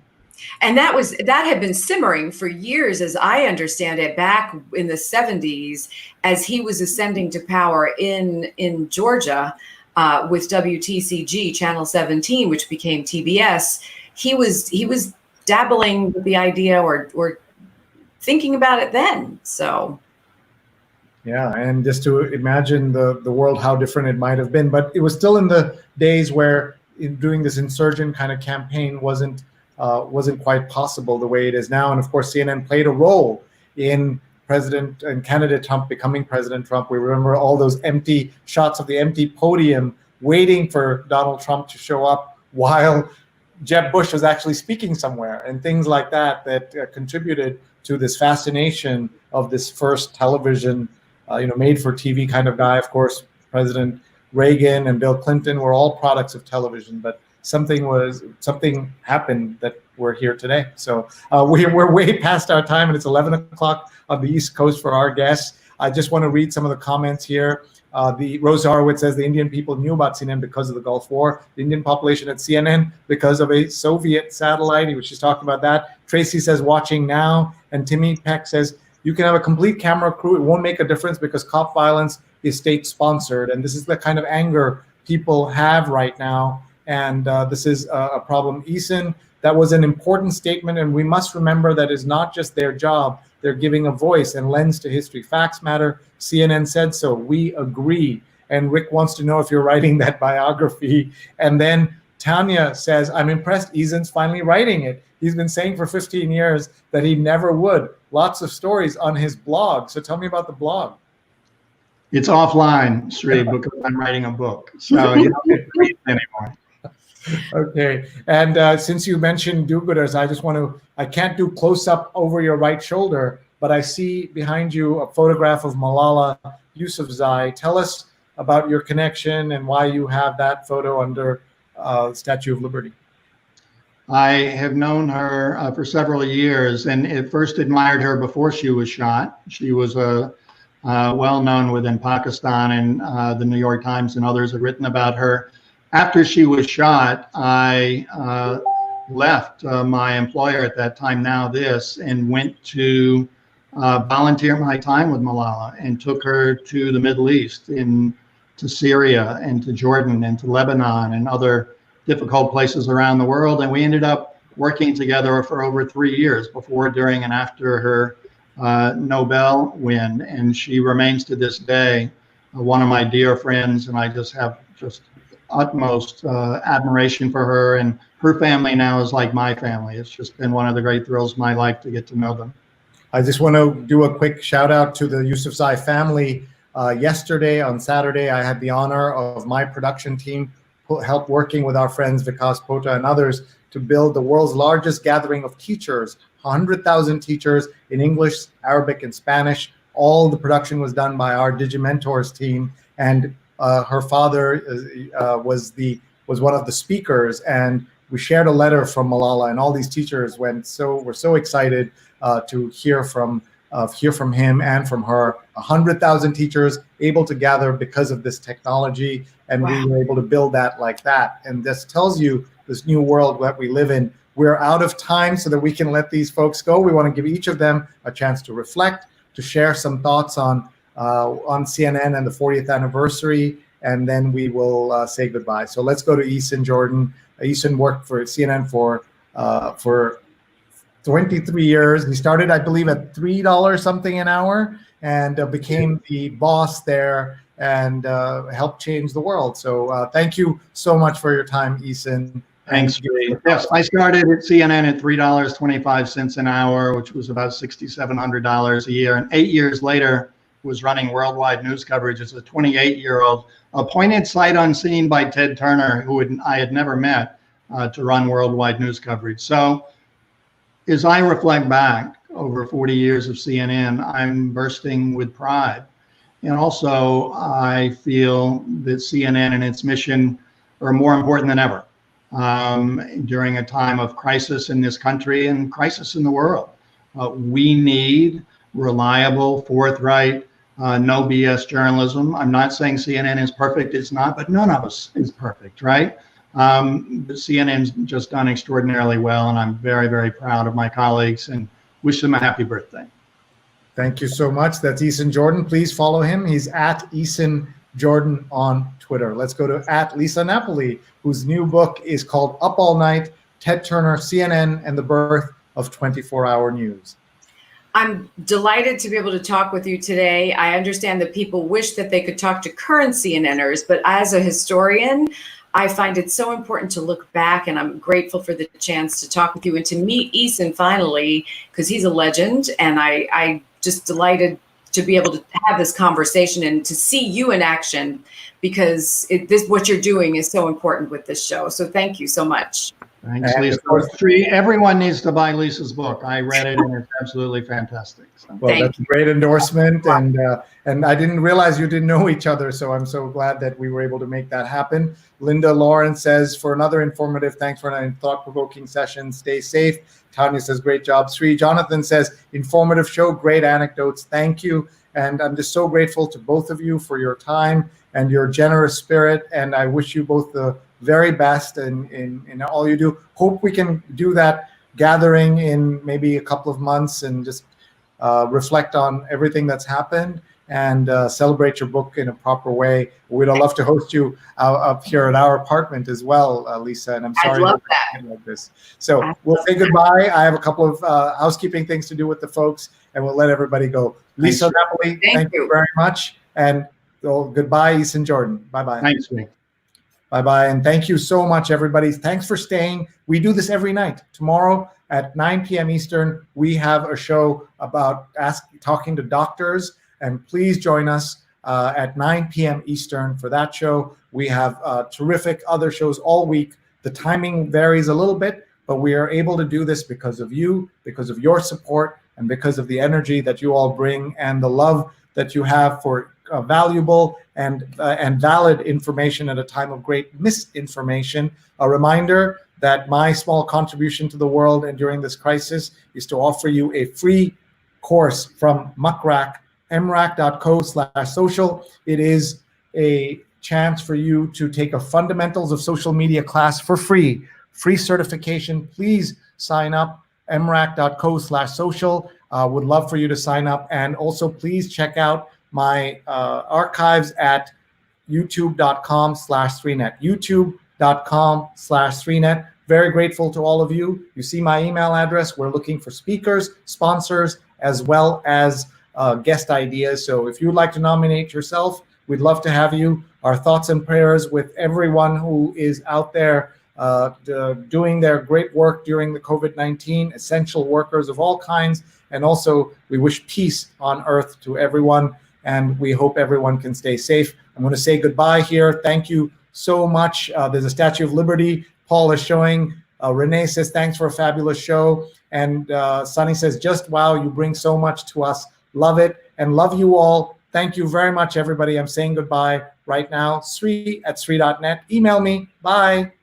And that had been simmering for years, as I understand it, back in the 70s, as he was ascending to power in Georgia. With WTCG Channel 17, which became TBS, he was dabbling with the idea or thinking about it then. So, yeah, and just to imagine the world, how different it might have been. But it was still in the days where doing this insurgent kind of campaign wasn't quite possible the way it is now. And of course, CNN played a role in President and candidate Trump becoming President Trump. We remember all those empty shots of the empty podium waiting for Donald Trump to show up while Jeb Bush was actually speaking somewhere, and things like that contributed to this fascination of this first television, made for TV kind of guy. Of course, President Reagan and Bill Clinton were all products of television, but something happened that we're here today. So we're way past our time, and it's 11 o'clock on the East Coast for our guests. I just want to read some of the comments here. The Rose Horowitz says the Indian people knew about CNN because of the Gulf War. The Indian population at CNN because of a Soviet satellite. He was just talking about that. Tracy says watching now. And Timmy Peck says you can have a complete camera crew. It won't make a difference because cop violence is state sponsored. And this is the kind of anger people have right now. And this is a problem. Eason, that was an important statement, and we must remember that it's not just their job. They're giving a voice and lens to history. Facts matter. CNN said so. We agree. And Rick wants to know if you're writing that biography. And then Tanya says, I'm impressed Eason's finally writing it. He's been saying for 15 years that he never would. Lots of stories on his blog. So tell me about the blog. It's offline, Sree, because I'm writing a book. So you don't get to read it anymore. Okay, and since you mentioned do-gooders, I can't do close-up over your right shoulder, but I see behind you a photograph of Malala Yousafzai. Tell us about your connection and why you have that photo under Statue of Liberty. I have known her for several years, and at first admired her before she was shot. She was well-known within Pakistan, and the New York Times and others had written about her. After she was shot, I left my employer at that time, Now This, and went to volunteer my time with Malala and took her to the Middle East, to Syria and to Jordan and to Lebanon and other difficult places around the world. And we ended up working together for over 3 years before, during, and after her Nobel win. And she remains to this day one of my dear friends, and I just have utmost admiration for her, and her family now is like my family. It's just been one of the great thrills of my life to get to know them. I just want to do a quick shout out to the Yousafzai family. Yesterday, on Saturday, I had the honor of my production team help working with our friends Vikas Pota and others to build the world's largest gathering of teachers, 100,000 teachers in English, Arabic, and Spanish. All the production was done by our Digimentors team, and her father was one of the speakers, and we shared a letter from Malala, and all these teachers were so excited to hear from him and from her. 100,000 teachers able to gather because of this technology, and wow. We were able to build that like that. And this tells you this new world that we live in. We're out of time so that we can let these folks go. We want to give each of them a chance to reflect, to share some thoughts on CNN and the 40th anniversary, and then we will say goodbye. So let's go to Eason Jordan. Eason worked for CNN for 23 years. He started, I believe, at $3 something an hour, and became the boss there and help change the world. So thank you so much for your time, Eason. Thanks, Sree. Yes, I started at CNN at $3.25 an hour, which was about $6,700 a year. And 8 years later, was running worldwide news coverage as a 28-year-old, appointed sight unseen by Ted Turner, who I had never met, to run worldwide news coverage. So as I reflect back over 40 years of CNN, I'm bursting with pride. And also, I feel that CNN and its mission are more important than ever during a time of crisis in this country and crisis in the world. We need reliable, forthright, no BS journalism. I'm not saying CNN is perfect. It's not, but none of us is perfect, right? But CNN's just done extraordinarily well, and I'm very, very proud of my colleagues and wish them a happy birthday. Thank you so much. That's Eason Jordan. Please follow him. He's at Eason Jordan on Twitter. Let's go to at Lisa Napoli, whose new book is called Up All Night, Ted Turner, CNN, and the Birth of 24-Hour News. I'm delighted to be able to talk with you today. I understand that people wish that they could talk to current CNNers, but as a historian, I find it so important to look back, and I'm grateful for the chance to talk with you and to meet Eason finally, because he's a legend, and I just delighted to be able to have this conversation and to see you in action, because what you're doing is so important with this show. So thank you so much. Thanks, Lisa. Sree, everyone needs to buy Lisa's book. I read it, and it's absolutely fantastic. So. Well, that's a great endorsement, and I didn't realize you didn't know each other, so I'm so glad that we were able to make that happen. Linda Lawrence says, for another informative, thanks for an thought-provoking session. Stay safe. Tanya says, great job, Sree. Jonathan says, informative show, great anecdotes. Thank you. And I'm just so grateful to both of you for your time and your generous spirit. And I wish you both the very best in all you do. Hope we can do that gathering in maybe a couple of months and just reflect on everything that's happened and celebrate your book in a proper way. We'd love to host you up here at our apartment as well, Lisa. And I'm sorry I'd love that. like this. So we'll say goodbye. I have a couple of housekeeping things to do with the folks, and we'll let everybody go. Lisa Napoli, thank you very much. And goodbye, Eason Jordan. Bye-bye. Thanks, Nick. Bye-bye, and thank you so much, everybody. Thanks for staying. We do this every night. Tomorrow at 9 p.m. Eastern, we have a show about talking to doctors, and please join us at 9 p.m. Eastern for that show. We have terrific other shows all week. The timing varies a little bit, but we are able to do this because of you, because of your support, and because of the energy that you all bring and the love that you have for valuable and valid information at a time of great misinformation. A reminder that my small contribution to the world and during this crisis is to offer you a free course from Muckrack, mrac.co/social. It is a chance for you to take a fundamentals of social media class for free certification. Please sign up, mrac.co/social. Would love for you to sign up. And also please check out my archives at youtube.com/Sreenet, youtube.com/Sreenet. Very grateful to all of you. You see my email address. We're looking for speakers, sponsors, as well as guest ideas. So if you'd like to nominate yourself, we'd love to have you. Our thoughts and prayers with everyone who is out there doing their great work during the COVID-19, essential workers of all kinds. And also, we wish peace on earth to everyone, and we hope everyone can stay safe. I'm going to say goodbye here. Thank you so much. There's a Statue of Liberty Paul is showing. Renee says, thanks for a fabulous show. And Sonny says, just wow, you bring so much to us. Love it and love you all. Thank you very much, everybody. I'm saying goodbye right now. Sree@sree.net. Email me. Bye.